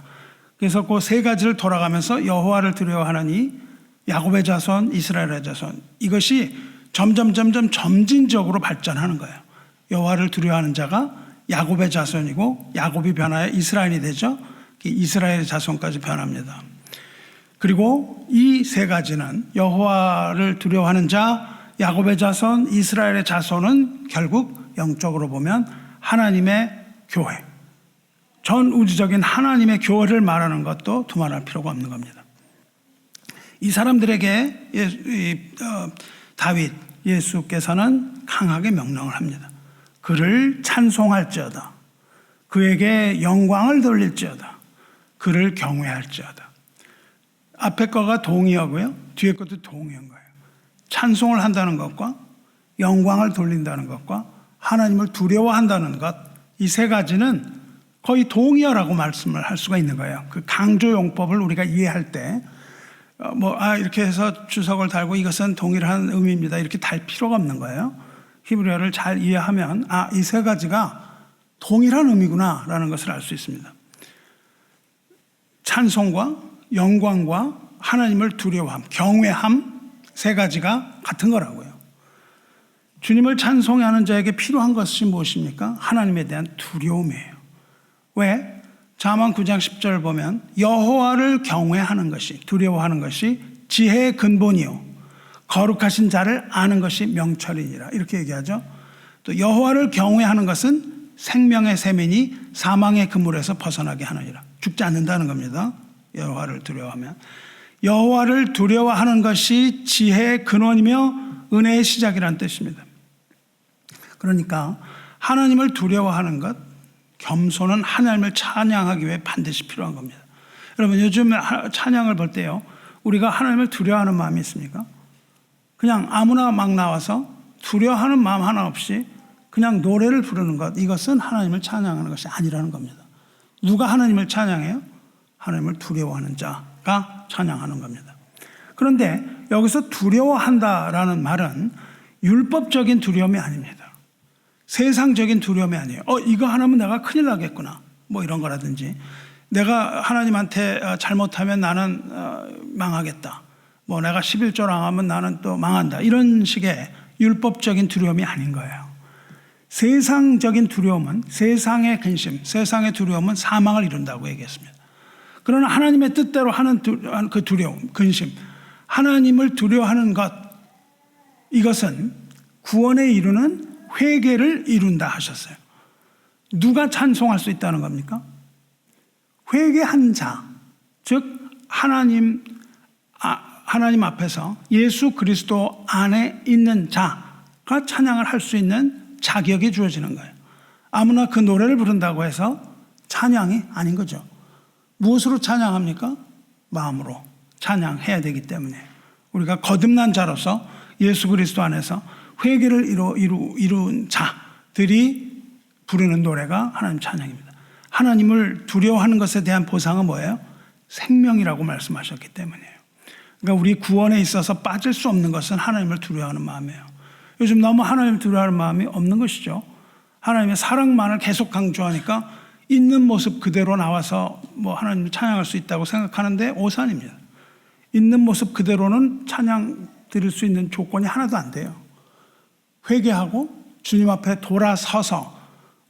그래서 그 세 가지를 돌아가면서 여호와를 두려워하느니 야곱의 자손, 이스라엘의 자손, 이것이 점점 점진적으로 발전하는 거예요. 여호와를 두려워하는 자가 야곱의 자손이고 야곱이 변하여 이스라엘이 되죠. 이스라엘의 자손까지 변합니다. 그리고 이 세 가지는 여호와를 두려워하는 자, 야곱의 자손, 이스라엘의 자손은 결국 영적으로 보면 하나님의 교회, 전 우주적인 하나님의 교회를 말하는 것도 두말할 필요가 없는 겁니다. 이 사람들에게 다윗, 예수께서는 강하게 명령을 합니다. 그를 찬송할지어다. 그에게 영광을 돌릴지어다. 그를 경외할지어다. 앞에 거가 동의어고요. 뒤에 것도 동의어인 거예요. 찬송을 한다는 것과 영광을 돌린다는 것과 하나님을 두려워한다는 것, 이 세 가지는 거의 동의어라고 말씀을 할 수가 있는 거예요. 그 강조용법을 우리가 이해할 때 이렇게 해서 주석을 달고 이것은 동일한 의미입니다, 이렇게 달 필요가 없는 거예요. 히브리어를 잘 이해하면 이 세 가지가 동일한 의미구나라는 것을 알 수 있습니다. 찬송과 영광과 하나님을 두려워함, 경외함, 세 가지가 같은 거라고요. 주님을 찬송하는 자에게 필요한 것이 무엇입니까? 하나님에 대한 두려움이에요. 왜? 잠언 9장 10절 보면 여호와를 경외하는 것이, 두려워하는 것이 지혜의 근본이요 거룩하신 자를 아는 것이 명철이니라, 이렇게 얘기하죠. 또 여호와를 경외하는 것은 생명의 세면이 사망의 그물에서 벗어나게 하느니라. 죽지 않는다는 겁니다. 여호와를 두려워하면. 여호와를 두려워하는 것이 지혜의 근원이며 은혜의 시작이라는 뜻입니다. 그러니까 하나님을 두려워하는 것, 겸손은 하나님을 찬양하기 위해 반드시 필요한 겁니다. 여러분, 요즘 찬양을 볼 때요, 우리가 하나님을 두려워하는 마음이 있습니까? 그냥 아무나 막 나와서 두려워하는 마음 하나 없이 그냥 노래를 부르는 것, 이것은 하나님을 찬양하는 것이 아니라는 겁니다. 누가 하나님을 찬양해요? 하나님을 두려워하는 자가 찬양하는 겁니다. 그런데 여기서 두려워한다라는 말은 율법적인 두려움이 아닙니다. 세상적인 두려움이 아니에요. 이거 하나면 내가 큰일 나겠구나, 뭐 이런 거라든지, 내가 하나님한테 잘못하면 나는 망하겠다, 뭐 내가 11조를 안 하면 나는 또 망한다, 이런 식의 율법적인 두려움이 아닌 거예요. 세상적인 두려움은, 세상의 근심, 세상의 두려움은 사망을 이룬다고 얘기했습니다. 그러나 하나님의 뜻대로 하는 그 두려움, 근심, 하나님을 두려워하는 것, 이것은 구원에 이루는 회개를 이룬다 하셨어요. 누가 찬송할 수 있다는 겁니까? 회개한 자, 즉 하나님 앞에서 예수 그리스도 안에 있는 자가 찬양을 할 수 있는 자격이 주어지는 거예요. 아무나 그 노래를 부른다고 해서 찬양이 아닌 거죠. 무엇으로 찬양합니까? 마음으로 찬양해야 되기 때문에 우리가 거듭난 자로서 예수 그리스도 안에서 회개를 이룬 자들이 부르는 노래가 하나님 찬양입니다. 하나님을 두려워하는 것에 대한 보상은 뭐예요? 생명이라고 말씀하셨기 때문이에요. 그러니까 우리 구원에 있어서 빠질 수 없는 것은 하나님을 두려워하는 마음이에요. 요즘 너무 하나님을 두려워하는 마음이 없는 것이죠. 하나님의 사랑만을 계속 강조하니까 있는 모습 그대로 나와서 뭐 하나님을 찬양할 수 있다고 생각하는데 오산입니다. 있는 모습 그대로는 찬양 드릴 수 있는 조건이 하나도 안 돼요. 회개하고 주님 앞에 돌아서서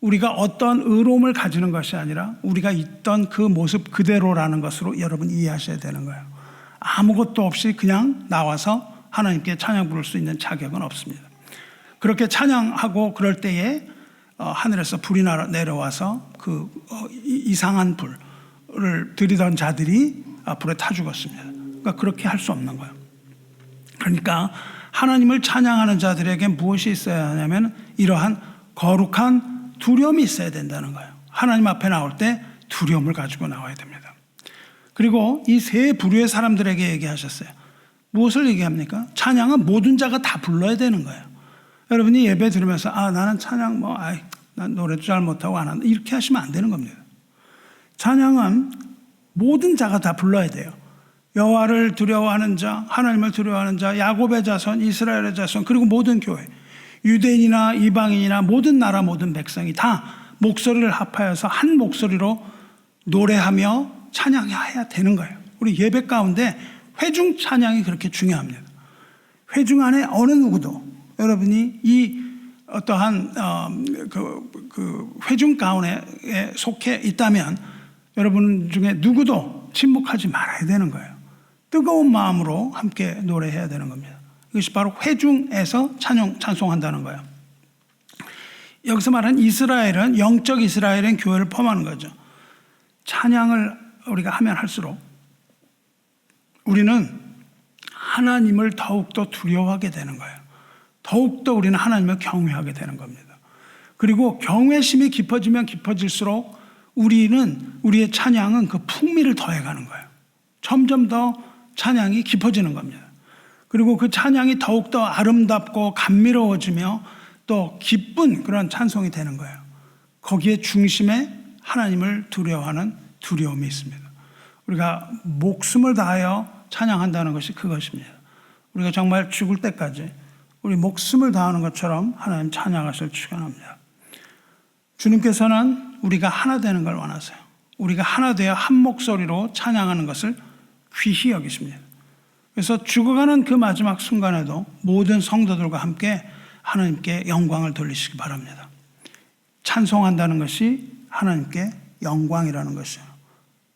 우리가 어떤 의로움을 가지는 것이 아니라 우리가 있던 그 모습 그대로라는 것으로 여러분 이해하셔야 되는 거예요. 아무것도 없이 그냥 나와서 하나님께 찬양 부를 수 있는 자격은 없습니다. 그렇게 찬양하고 그럴 때에 하늘에서 불이 내려와서 그 이상한 불을 들이던 자들이 불에 타 죽었습니다. 그러니까 그렇게 할 수 없는 거예요. 그러니까 하나님을 찬양하는 자들에게 무엇이 있어야 하냐면 이러한 거룩한 두려움이 있어야 된다는 거예요. 하나님 앞에 나올 때 두려움을 가지고 나와야 됩니다. 그리고 이 세 부류의 사람들에게 얘기하셨어요. 무엇을 얘기합니까? 찬양은 모든 자가 다 불러야 되는 거예요. 여러분이 예배 들으면서 나는 찬양 난 노래도 잘 못하고 안 한다 이렇게 하시면 안 되는 겁니다. 찬양은 모든 자가 다 불러야 돼요. 여호와를 두려워하는 자, 하나님을 두려워하는 자, 야곱의 자손, 이스라엘의 자손, 그리고 모든 교회, 유대인이나 이방인이나 모든 나라 모든 백성이 다 목소리를 합하여서 한 목소리로 노래하며 찬양해야 되는 거예요. 우리 예배 가운데 회중 찬양이 그렇게 중요합니다. 회중 안에 어느 누구도 여러분이 이 어떠한 그 회중 가운데 속해 있다면 여러분 중에 누구도 침묵하지 말아야 되는 거예요. 뜨거운 마음으로 함께 노래해야 되는 겁니다. 이것이 바로 회중에서 찬송한다는 거예요. 여기서 말하는 이스라엘은 영적 이스라엘은 교회를 포함하는 거죠. 찬양을 우리가 하면 할수록 우리는 하나님을 더욱더 두려워하게 되는 거예요. 더욱더 우리는 하나님을 경외하게 되는 겁니다. 그리고 경외심이 깊어지면 깊어질수록 우리의 찬양은 그 풍미를 더해가는 거예요. 점점 더 찬양이 깊어지는 겁니다. 그리고 그 찬양이 더욱더 아름답고 감미로워지며 또 기쁜 그런 찬송이 되는 거예요. 거기에 중심에 하나님을 두려워하는 두려움이 있습니다. 우리가 목숨을 다하여 찬양한다는 것이 그것입니다. 우리가 정말 죽을 때까지 우리 목숨을 다하는 것처럼 하나님 찬양하실 축원합니다. 주님께서는 우리가 하나 되는 걸 원하세요. 우리가 하나 되어 한 목소리로 찬양하는 것을 귀히 여기십니다. 그래서 죽어가는 그 마지막 순간에도 모든 성도들과 함께 하나님께 영광을 돌리시기 바랍니다. 찬송한다는 것이 하나님께 영광이라는 것이에요.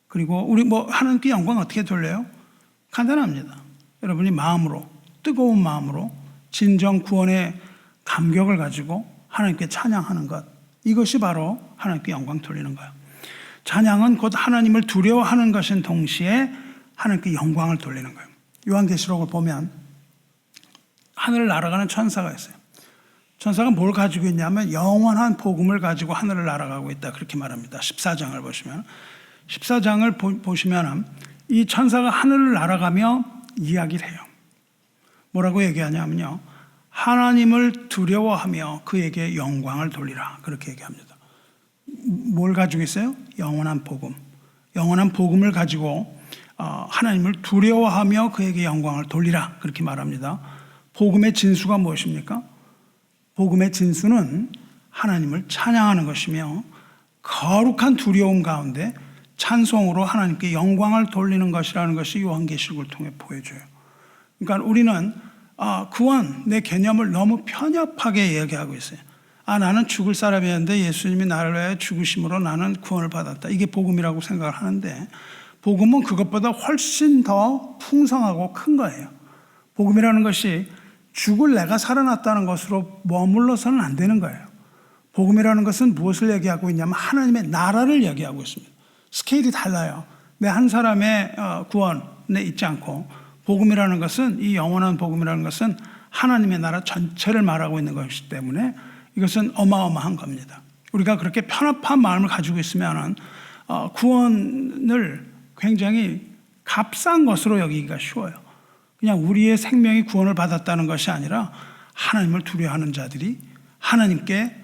그리고 우리 하나님께 영광 어떻게 돌려요? 간단합니다. 여러분이 마음으로, 뜨거운 마음으로 진정 구원의 감격을 가지고 하나님께 찬양하는 것, 이것이 바로 하나님께 영광 돌리는 거예요. 찬양은 곧 하나님을 두려워하는 것인 동시에 하나님께 영광을 돌리는 거예요. 요한계시록을 보면 하늘을 날아가는 천사가 있어요. 천사가 뭘 가지고 있냐면 영원한 복음을 가지고 하늘을 날아가고 있다, 그렇게 말합니다. 14장을 보시면 14장을 보시면 이 천사가 하늘을 날아가며 이야기를 해요. 뭐라고 얘기하냐면요, 하나님을 두려워하며 그에게 영광을 돌리라, 그렇게 얘기합니다. 뭘 가지고 있어요? 영원한 복음. 영원한 복음을 가지고 하나님을 두려워하며 그에게 영광을 돌리라, 그렇게 말합니다. 복음의 진수가 무엇입니까? 복음의 진수는 하나님을 찬양하는 것이며 거룩한 두려움 가운데 찬송으로 하나님께 영광을 돌리는 것이라는 것이 요한계시록을 통해 보여줘요. 그러니까 우리는 구원, 내 개념을 너무 편협하게 이야기하고 있어요. 나는 죽을 사람이었는데 예수님이 나를 위해 죽으심으로 나는 구원을 받았다. 이게 복음이라고 생각을 하는데, 복음은 그것보다 훨씬 더 풍성하고 큰 거예요. 복음이라는 것이 죽을 내가 살아났다는 것으로 머물러서는 안 되는 거예요. 복음이라는 것은 무엇을 얘기하고 있냐면 하나님의 나라를 얘기하고 있습니다. 스케일이 달라요. 내 한 사람의 구원에 있지 않고, 복음이라는 것은, 이 영원한 복음이라는 것은 하나님의 나라 전체를 말하고 있는 것이기 때문에 이것은 어마어마한 겁니다. 우리가 그렇게 편협한 마음을 가지고 있으면 구원을 굉장히 값싼 것으로 여기기가 쉬워요. 그냥 우리의 생명이 구원을 받았다는 것이 아니라 하나님을 두려워하는 자들이 하나님께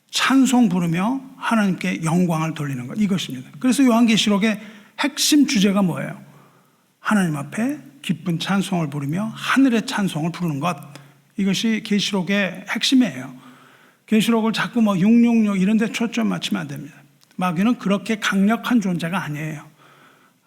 찬송 부르며 하나님께 영광을 돌리는 것, 이것입니다. 그래서 요한계시록의 핵심 주제가 뭐예요? 하나님 앞에 기쁜 찬송을 부르며 하늘의 찬송을 부르는 것, 이것이 계시록의 핵심이에요. 계시록을 자꾸 666 이런 데 초점 맞추면 안 됩니다. 마귀는 그렇게 강력한 존재가 아니에요.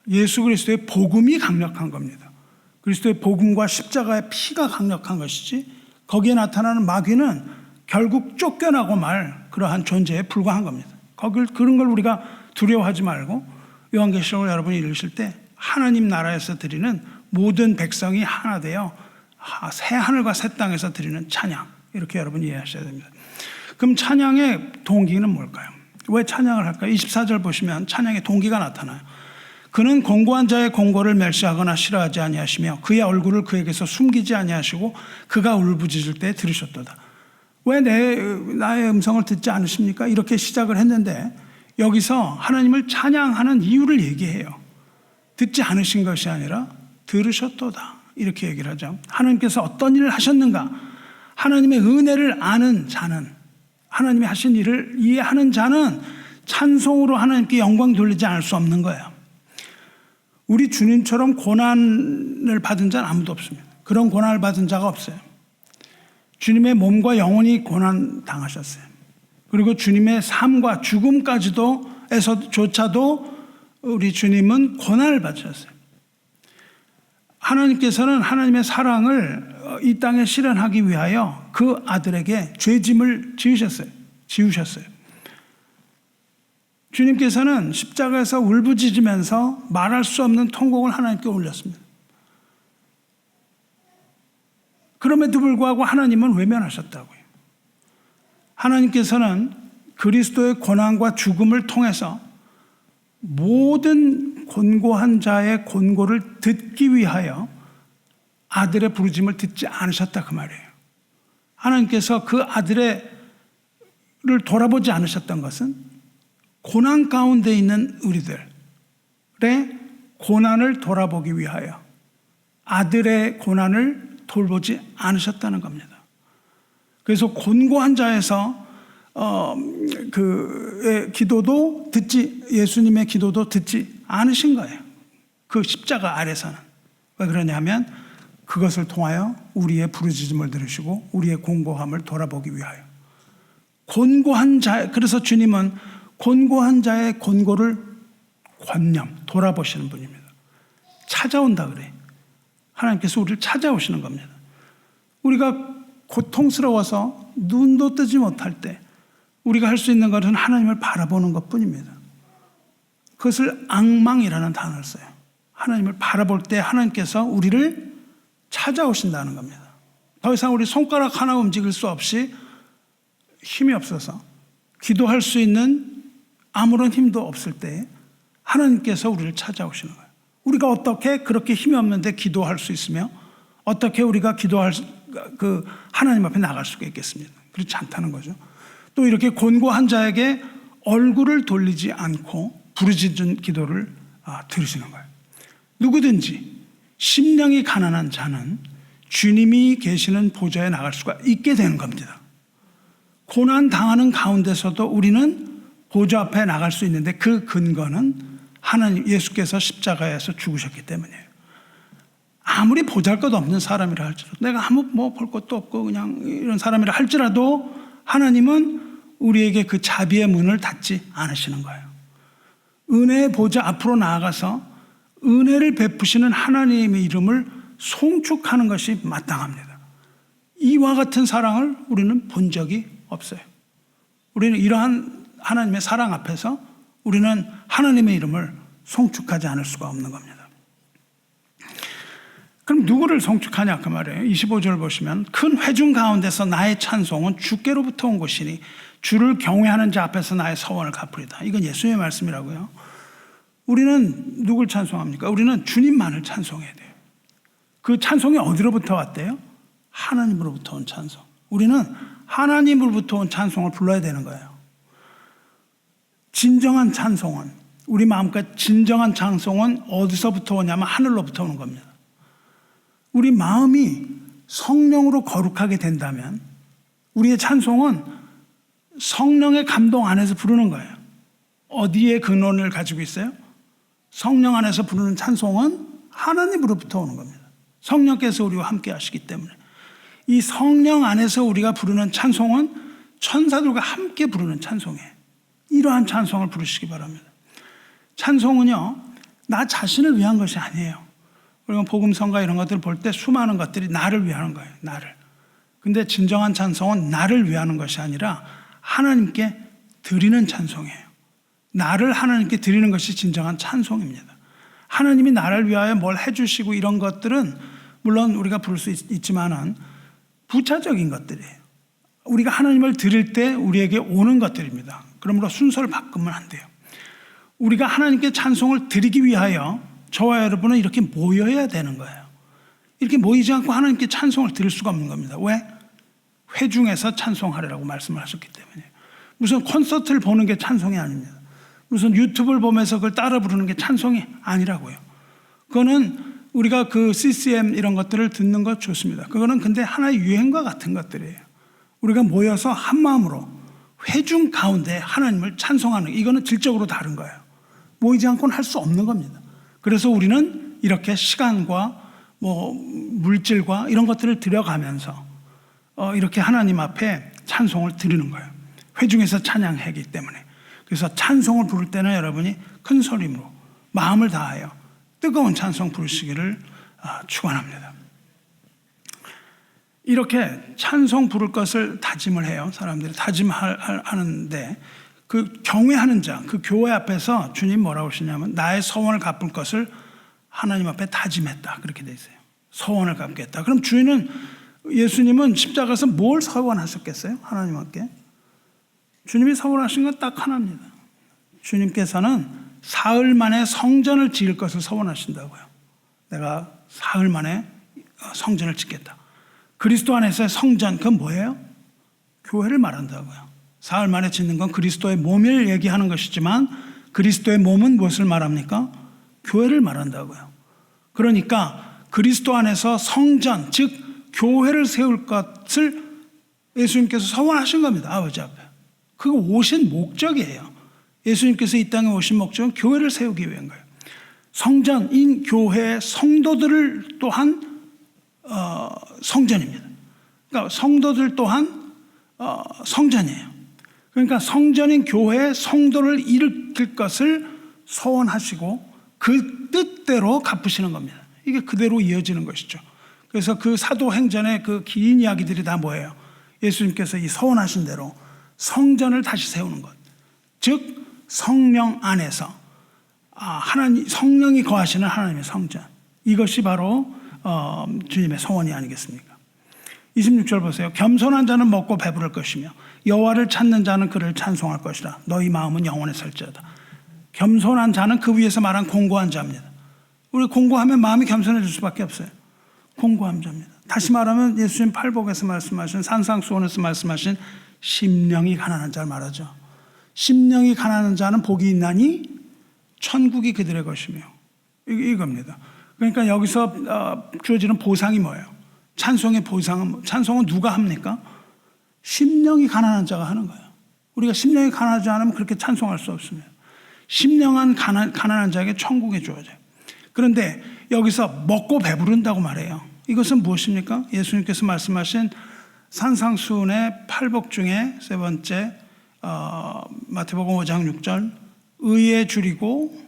예수 그리스도의 복음이 강력한 겁니다. 그리스도의 복음과 십자가의 피가 강력한 것이지, 거기에 나타나는 마귀는 결국 쫓겨나고 말 그러한 존재에 불과한 겁니다. 그런 걸 우리가 두려워하지 말고, 요한계시록을 여러분이 읽으실 때 하나님 나라에서 드리는 모든 백성이 하나 되어 새 하늘과 새 땅에서 드리는 찬양, 이렇게 여러분이 이해하셔야 됩니다. 그럼 찬양의 동기는 뭘까요? 왜 찬양을 할까요? 24절 보시면 찬양의 동기가 나타나요. 그는 공고한 자의 공고를 멸시하거나 싫어하지 아니하시며 그의 얼굴을 그에게서 숨기지 아니하시고 그가 울부짖을 때 들으셨도다. 왜 나의 음성을 듣지 않으십니까? 이렇게 시작을 했는데 여기서 하나님을 찬양하는 이유를 얘기해요. 듣지 않으신 것이 아니라 들으셨도다, 이렇게 얘기를 하죠. 하나님께서 어떤 일을 하셨는가, 하나님의 은혜를 아는 자는, 하나님이 하신 일을 이해하는 자는 찬송으로 하나님께 영광 돌리지 않을 수 없는 거예요. 우리 주님처럼 고난을 받은 자는 아무도 없습니다. 그런 고난을 받은 자가 없어요. 주님의 몸과 영혼이 고난 당하셨어요. 그리고 주님의 삶과 죽음까지도에서조차도 우리 주님은 고난을 받으셨어요. 하나님께서는 하나님의 사랑을 이 땅에 실현하기 위하여 그 아들에게 죄짐을 지우셨어요. 주님께서는 십자가에서 울부짖으면서 말할 수 없는 통곡을 하나님께 올렸습니다. 그럼에도 불구하고 하나님은 외면하셨다고요. 하나님께서는 그리스도의 고난과 죽음을 통해서 모든 곤고한 자의 곤고를 듣기 위하여 아들의 부르짐을 듣지 않으셨다, 그 말이에요. 하나님께서 그 아들을 돌아보지 않으셨던 것은 고난 가운데 있는 우리들의 고난을 돌아보기 위하여 아들의 고난을 돌보지 않으셨다는 겁니다. 그래서 곤고한 자에서 기도도 예수님의 기도도 듣지 않으신 거예요. 그 십자가 아래서는. 왜 그러냐면 그것을 통하여 우리의 부르짖음을 들으시고 우리의 곤고함을 돌아보기 위하여. 그래서 주님은 곤고한 자의 곤고를 돌아보시는 분입니다. 찾아온다 그래. 하나님께서 우리를 찾아오시는 겁니다. 우리가 고통스러워서 눈도 뜨지 못할 때 우리가 할 수 있는 것은 하나님을 바라보는 것뿐입니다. 그것을 앙망이라는 단어를 써요. 하나님을 바라볼 때 하나님께서 우리를 찾아오신다는 겁니다. 더 이상 우리 손가락 하나 움직일 수 없이 힘이 없어서 기도할 수 있는 아무런 힘도 없을 때 하나님께서 우리를 찾아오시는 거예요. 우리가 어떻게 그렇게 힘이 없는데 기도할 수 있으며 어떻게 우리가 하나님 앞에 나갈 수가 있겠습니까? 그렇지 않다는 거죠. 또 이렇게 곤고한 자에게 얼굴을 돌리지 않고 부르짖은 기도를 들으시는 거예요. 누구든지 심령이 가난한 자는 주님이 계시는 보좌에 나갈 수가 있게 되는 겁니다. 고난 당하는 가운데서도 우리는 보좌 앞에 나갈 수 있는데 그 근거는 하나님 예수께서 십자가에서 죽으셨기 때문이에요. 아무리 보잘것없는 사람이라 할지라도, 내가 아무 볼 것도 없고 그냥 이런 사람이라 할지라도 하나님은 우리에게 그 자비의 문을 닫지 않으시는 거예요. 은혜의 보좌 앞으로 나아가서 은혜를 베푸시는 하나님의 이름을 송축하는 것이 마땅합니다. 이와 같은 사랑을 우리는 본 적이 없어요. 우리는 이러한 하나님의 사랑 앞에서 우리는 하나님의 이름을 송축하지 않을 수가 없는 겁니다. 그럼 누구를 송축하냐 그 말이에요. 25절 보시면 큰 회중 가운데서 나의 찬송은 주께로부터 온 것이니 주를 경외하는 자 앞에서 나의 서원을 갚으리다. 이건 예수님의 말씀이라고요. 우리는 누굴 찬송합니까? 우리는 주님만을 찬송해야 돼요. 그 찬송이 어디로부터 왔대요? 하나님으로부터 온 찬송. 우리는 하나님으로부터 온 찬송을 불러야 되는 거예요. 진정한 찬송은, 우리 마음과 진정한 찬송은 어디서부터 오냐면 하늘로부터 오는 겁니다. 우리 마음이 성령으로 거룩하게 된다면 우리의 찬송은 성령의 감동 안에서 부르는 거예요. 어디에 근원을 가지고 있어요? 성령 안에서 부르는 찬송은 하나님으로부터 오는 겁니다. 성령께서 우리와 함께 하시기 때문에 이 성령 안에서 우리가 부르는 찬송은 천사들과 함께 부르는 찬송이에요. 이러한 찬송을 부르시기 바랍니다. 찬송은요, 나 자신을 위한 것이 아니에요. 우리가 복음성가 이런 것들을 볼 때 수많은 것들이 나를 위하는 거예요. 나를. 근데 진정한 찬송은 나를 위하는 것이 아니라 하나님께 드리는 찬송이에요. 나를 하나님께 드리는 것이 진정한 찬송입니다. 하나님이 나를 위하여 뭘 해주시고 이런 것들은 물론 우리가 부를 수 있지만은 부차적인 것들이에요. 우리가 하나님을 드릴 때 우리에게 오는 것들입니다. 그러므로 순서를 바꾸면 안 돼요. 우리가 하나님께 찬송을 드리기 위하여 저와 여러분은 이렇게 모여야 되는 거예요. 이렇게 모이지 않고 하나님께 찬송을 드릴 수가 없는 겁니다. 왜? 회중에서 찬송하리라고 말씀을 하셨기 때문에. 무슨 콘서트를 보는 게 찬송이 아닙니다. 무슨 유튜브를 보면서 그걸 따라 부르는 게 찬송이 아니라고요. 그거는 우리가 그 CCM 이런 것들을 듣는 것 좋습니다. 그거는 근데 하나의 유행과 같은 것들이에요. 우리가 모여서 한 마음으로 회중 가운데 하나님을 찬송하는, 이거는 질적으로 다른 거예요. 모이지 않고는 할 수 없는 겁니다. 그래서 우리는 이렇게 시간과 물질과 이런 것들을 들여가면서 이렇게 하나님 앞에 찬송을 드리는 거예요. 회중에서 찬양하기 때문에. 그래서 찬송을 부를 때는 여러분이 큰 소리로 마음을 다하여 뜨거운 찬송 부르시기를 축원합니다. 이렇게 찬송 부를 것을 다짐을 해요. 사람들이 다짐하는데 그 경외하는 자, 그 교회 앞에서 주님 뭐라고 하시냐면 나의 서원을 갚을 것을 하나님 앞에 다짐했다. 그렇게 돼 있어요. 서원을 갚겠다. 그럼 예수님은 십자가에서 뭘 서원하셨겠어요? 하나님 앞에. 주님이 서원하신 건 딱 하나입니다. 주님께서는 사흘 만에 성전을 지을 것을 서원하신다고요. 내가 사흘 만에 성전을 짓겠다. 그리스도 안에서의 성전, 그건 뭐예요? 교회를 말한다고요. 사흘 만에 짓는 건 그리스도의 몸을 얘기하는 것이지만 그리스도의 몸은 무엇을 말합니까? 교회를 말한다고요. 그러니까 그리스도 안에서 성전, 즉 교회를 세울 것을 예수님께서 서원하신 겁니다. 아버지 앞에. 그거 오신 목적이에요. 예수님께서 이 땅에 오신 목적은 교회를 세우기 위한 거예요. 성전인 교회의 성도들을 또한 성전입니다. 그러니까 성도들 또한 성전이에요. 그러니까 성전인 교회의 성도를 일으킬 것을 서원하시고 그 뜻대로 갚으시는 겁니다. 이게 그대로 이어지는 것이죠. 그래서 그 사도행전의 그 긴 이야기들이 다 뭐예요? 예수님께서 이 서원하신 대로 성전을 다시 세우는 것. 즉 성령 안에서 성령이 거하시는 하나님의 성전. 이것이 바로 주님의 서원이 아니겠습니까? 26절 보세요. 겸손한 자는 먹고 배부를 것이며 여호와를 찾는 자는 그를 찬송할 것이라. 너희 마음은 영원에 설지어다. 겸손한 자는 그 위에서 말한 공고한 자입니다. 우리 공고하면 마음이 겸손해질 수밖에 없어요. 공고한 자입니다. 다시 말하면 예수님 팔복에서 말씀하신 산상수훈에서 말씀하신 심령이 가난한 자를 말하죠. 심령이 가난한 자는 복이 있나니 천국이 그들의 것이며 이겁니다. 그러니까 여기서 주어지는 보상이 뭐예요? 찬송의 찬송은 누가 합니까? 심령이 가난한 자가 하는 거예요. 우리가 심령이 가난하지 않으면 그렇게 찬송할 수 없습니다. 심령한 가난한 자에게 천국이 주어져요. 그런데 여기서 먹고 배부른다고 말해요. 이것은 무엇입니까? 예수님께서 말씀하신 산상수훈의 8복 중에 세 번째 마태복음 5장 6절 의에 줄이고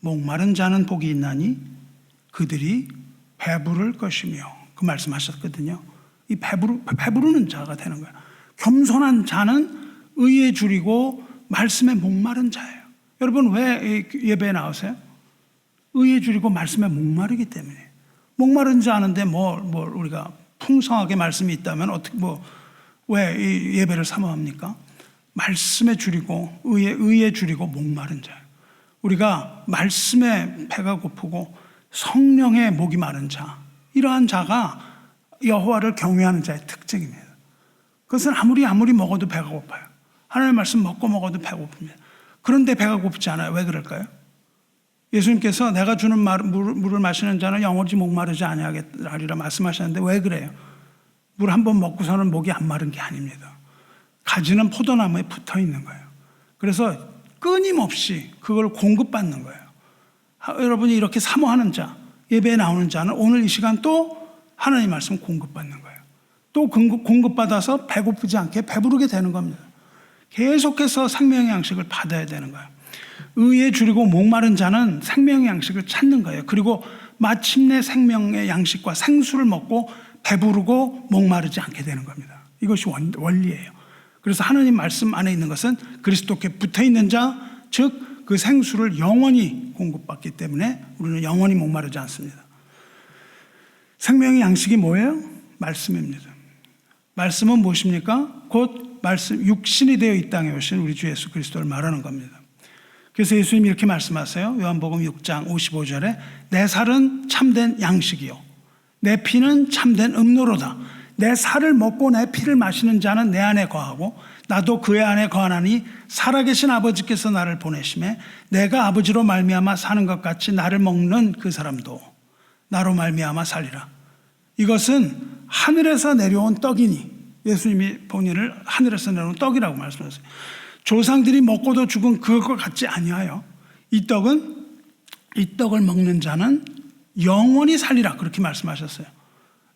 목마른 자는 복이 있나니 그들이 배부를 것이며 그 말씀하셨거든요. 이 배부르는 자가 되는 거예요. 겸손한 자는 의에 줄이고 말씀에 목마른 자예요. 여러분 왜 예배에 나오세요? 의에 줄이고 말씀에 목마르기 때문에. 목마른 자 아는데 우리가 풍성하게 말씀이 있다면 어떻게 왜 이 예배를 사모합니까? 말씀에 줄이고 의에 줄이고 목마른 자예요. 우리가 말씀에 배가 고프고 성령에 목이 마른 자, 이러한 자가 여호와를 경외하는 자의 특징입니다. 그것은 아무리 먹어도 배가 고파요. 하나님의 말씀 먹어도 배가 고픕니다. 그런데 배가 고프지 않아요. 왜 그럴까요? 예수님께서 내가 주는 물을 마시는 자는 영원히 목마르지 아니하리라 말씀하셨는데 왜 그래요? 물 한 번 먹고서는 목이 안 마른 게 아닙니다. 가지는 포도나무에 붙어 있는 거예요. 그래서 끊임없이 그걸 공급받는 거예요. 여러분이 이렇게 사모하는 자, 예배에 나오는 자는 오늘 이 시간 또 하나님 말씀 공급받는 거예요. 또 공급받아서 배고프지 않게 배부르게 되는 겁니다. 계속해서 생명의 양식을 받아야 되는 거예요. 의에 줄이고 목마른 자는 생명의 양식을 찾는 거예요. 그리고 마침내 생명의 양식과 생수를 먹고 배부르고 목마르지 않게 되는 겁니다. 이것이 원리예요. 그래서 하나님 말씀 안에 있는 것은 그리스도께 붙어 있는 자, 즉 그 생수를 영원히 공급받기 때문에 우리는 영원히 목마르지 않습니다. 생명의 양식이 뭐예요? 말씀입니다. 말씀은 무엇입니까? 곧 말씀, 육신이 되어 이 땅에 오신 우리 주 예수 그리스도를 말하는 겁니다. 그래서 예수님이 이렇게 말씀하세요. 요한복음 6장 55절에 내 살은 참된 양식이요 내 피는 참된 음료로다. 내 살을 먹고 내 피를 마시는 자는 내 안에 거하고 나도 그의 안에 거하나니 살아계신 아버지께서 나를 보내심에 내가 아버지로 말미암아 사는 것 같이 나를 먹는 그 사람도 나로 말미암아 살리라. 이것은 하늘에서 내려온 떡이니, 예수님이 본인을 하늘에서 내려온 떡이라고 말씀하셨어요. 조상들이 먹고도 죽은 그것과 같지 아니하여 이 떡을 먹는 자는 영원히 살리라, 그렇게 말씀하셨어요.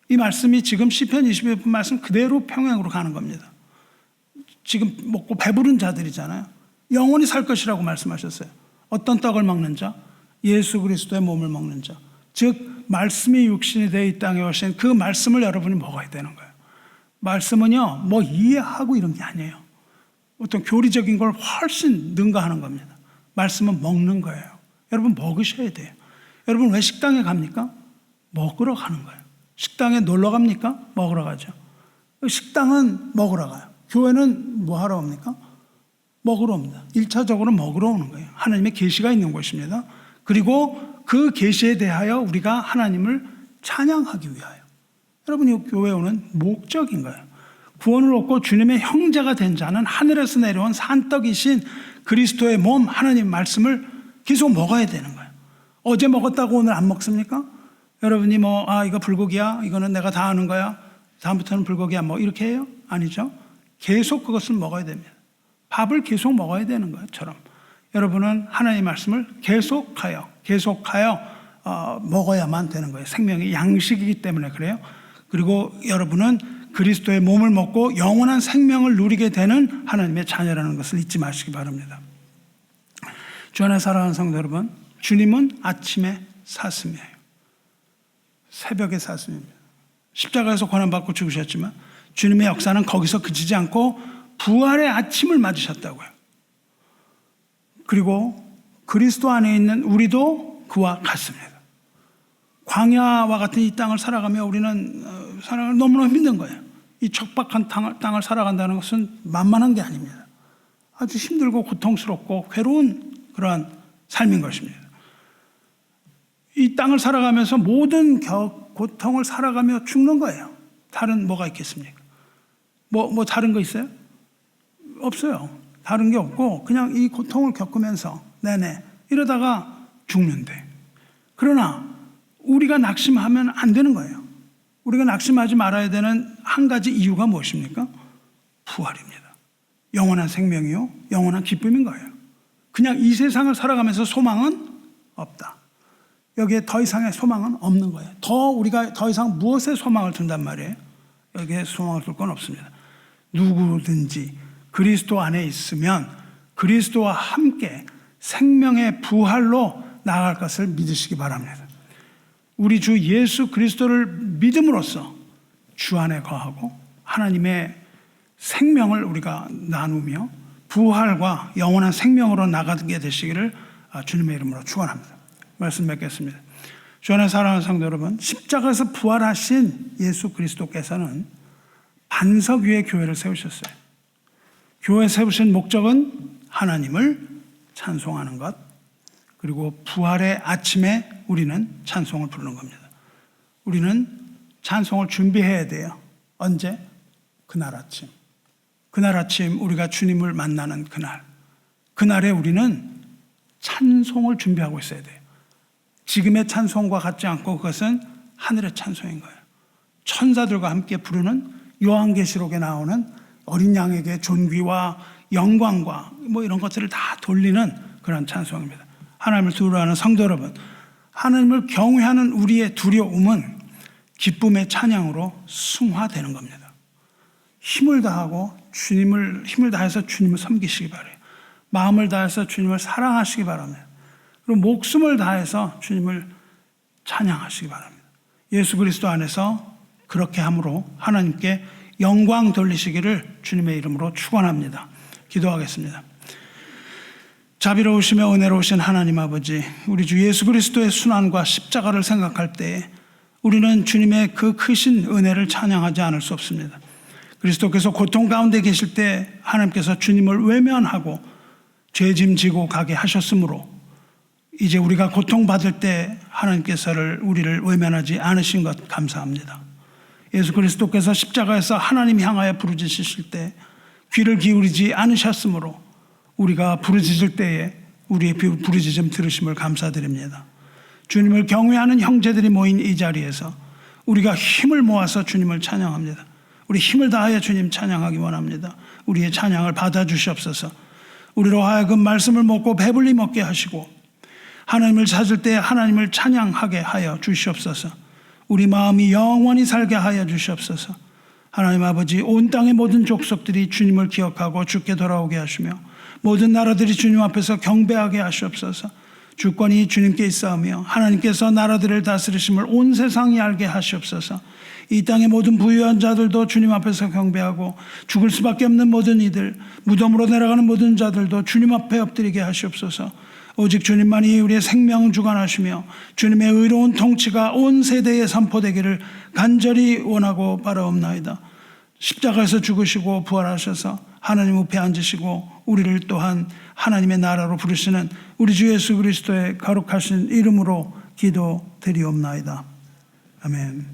이 말씀이 지금 시편 21편 말씀 그대로 평행으로 가는 겁니다. 지금 먹고 배부른 자들이잖아요. 영원히 살 것이라고 말씀하셨어요. 어떤 떡을 먹는 자? 예수 그리스도의 몸을 먹는 자. 즉 말씀이 육신이 되어 이 땅에 오신 그 말씀을 여러분이 먹어야 되는 거예요. 말씀은요, 이해하고 이런 게 아니에요. 어떤 교리적인 걸 훨씬 능가하는 겁니다. 말씀은 먹는 거예요. 여러분 먹으셔야 돼요. 여러분 왜 식당에 갑니까? 먹으러 가는 거예요. 식당에 놀러 갑니까? 먹으러 가죠. 식당은 먹으러 가요. 교회는 뭐 하러 옵니까? 먹으러 옵니다. 1차적으로 먹으러 오는 거예요. 하나님의 계시가 있는 곳입니다. 그리고 그 계시에 대하여 우리가 하나님을 찬양하기 위하여. 여러분이 교회 오는 목적인 거예요. 구원을 얻고 주님의 형제가 된 자는 하늘에서 내려온 산떡이신 그리스도의 몸, 하나님 말씀을 계속 먹어야 되는 거예요. 어제 먹었다고 오늘 안 먹습니까? 여러분이 이거 불고기야? 이거는 내가 다 아는 거야? 다음부터는 불고기야? 이렇게 해요? 아니죠. 계속 그것을 먹어야 됩니다. 밥을 계속 먹어야 되는 것처럼 여러분은 하나님의 말씀을 계속하여 먹어야만 되는 거예요. 생명의 양식이기 때문에 그래요. 그리고 여러분은 그리스도의 몸을 먹고 영원한 생명을 누리게 되는 하나님의 자녀라는 것을 잊지 마시기 바랍니다. 주 안에 사랑하는 성도 여러분, 주님은 아침에 사슴이에요. 새벽의 사슴입니다. 십자가에서 고난받고 죽으셨지만 주님의 역사는 거기서 그치지 않고 부활의 아침을 맞으셨다고요. 그리고 그리스도 안에 있는 우리도 그와 같습니다. 광야와 같은 이 땅을 살아가며 우리는 살아가기 너무너무 힘든 거예요. 이 척박한 땅을 살아간다는 것은 만만한 게 아닙니다. 아주 힘들고 고통스럽고 괴로운 그러한 삶인 것입니다. 이 땅을 살아가면서 모든 고통을 살아가며 죽는 거예요. 다른 뭐가 있겠습니까? 다른 거 있어요? 없어요. 다른 게 없고 그냥 이 고통을 겪으면서 이러다가 죽는데, 그러나 우리가 낙심하면 안 되는 거예요. 우리가 낙심하지 말아야 되는 한 가지 이유가 무엇입니까? 부활입니다. 영원한 생명이요, 영원한 기쁨인 거예요. 그냥 이 세상을 살아가면서 소망은 없다. 여기에 더 이상의 소망은 없는 거예요. 우리가 더 이상 무엇에 소망을 둔단 말이에요? 여기에 소망을 둘 건 없습니다. 누구든지 그리스도 안에 있으면 그리스도와 함께 생명의 부활로 나아갈 것을 믿으시기 바랍니다. 우리 주 예수 그리스도를 믿음으로써 주 안에 거하고 하나님의 생명을 우리가 나누며 부활과 영원한 생명으로 나가게 되시기를 주님의 이름으로 축원합니다. 말씀 맺겠습니다. 주 안에 사랑하는 성도 여러분, 십자가에서 부활하신 예수 그리스도께서는 반석 위에 교회를 세우셨어요. 교회 세우신 목적은 하나님을 찬송하는 것, 그리고 부활의 아침에 우리는 찬송을 부르는 겁니다. 우리는 찬송을 준비해야 돼요. 언제? 그날 아침. 그날 아침 우리가 주님을 만나는 그날에 우리는 찬송을 준비하고 있어야 돼요. 지금의 찬송과 같지 않고 그것은 하늘의 찬송인 거예요. 천사들과 함께 부르는 요한계시록에 나오는 어린 양에게 존귀와 영광과 이런 것들을 다 돌리는 그런 찬송입니다. 하나님을 두려워하는 성도 여러분, 하나님을 경외하는 우리의 두려움은 기쁨의 찬양으로 승화되는 겁니다. 힘을 다해서 주님을 섬기시기 바라요. 마음을 다해서 주님을 사랑하시기 바랍니다. 그리고 목숨을 다해서 주님을 찬양하시기 바랍니다. 예수 그리스도 안에서 그렇게 함으로 하나님께 영광 돌리시기를 주님의 이름으로 축원합니다. 기도하겠습니다. 자비로우시며 은혜로우신 하나님 아버지, 우리 주 예수 그리스도의 순환과 십자가를 생각할 때에 우리는 주님의 그 크신 은혜를 찬양하지 않을 수 없습니다. 그리스도께서 고통 가운데 계실 때 하나님께서 주님을 외면하고 죄짐 지고 가게 하셨으므로 이제 우리가 고통받을 때 하나님께서는 우리를 외면하지 않으신 것 감사합니다. 예수 그리스도께서 십자가에서 하나님 향하여 부르짖으실 때 귀를 기울이지 않으셨으므로 우리가 부르짖을 때에 우리의 부르짖음 들으심을 감사드립니다. 주님을 경외하는 형제들이 모인 이 자리에서 우리가 힘을 모아서 주님을 찬양합니다. 우리 힘을 다하여 주님 찬양하기 원합니다. 우리의 찬양을 받아주시옵소서. 우리로 하여금 말씀을 먹고 배불리 먹게 하시고 하나님을 찾을 때 하나님을 찬양하게 하여 주시옵소서. 우리 마음이 영원히 살게 하여 주시옵소서. 하나님 아버지, 온 땅의 모든 족속들이 주님을 기억하고 주께 돌아오게 하시며 모든 나라들이 주님 앞에서 경배하게 하시옵소서. 주권이 주님께 있사오며 하나님께서 나라들을 다스리심을 온 세상이 알게 하시옵소서. 이 땅의 모든 부유한 자들도 주님 앞에서 경배하고 죽을 수밖에 없는 모든 이들, 무덤으로 내려가는 모든 자들도 주님 앞에 엎드리게 하시옵소서. 오직 주님만이 우리의 생명을 주관하시며 주님의 의로운 통치가 온 세대에 선포되기를 간절히 원하고 바라옵나이다. 십자가에서 죽으시고 부활하셔서 하나님 우편에 앉으시고 우리를 또한 하나님의 나라로 부르시는 우리 주 예수 그리스도의 거룩하신 이름으로 기도드리옵나이다. 아멘.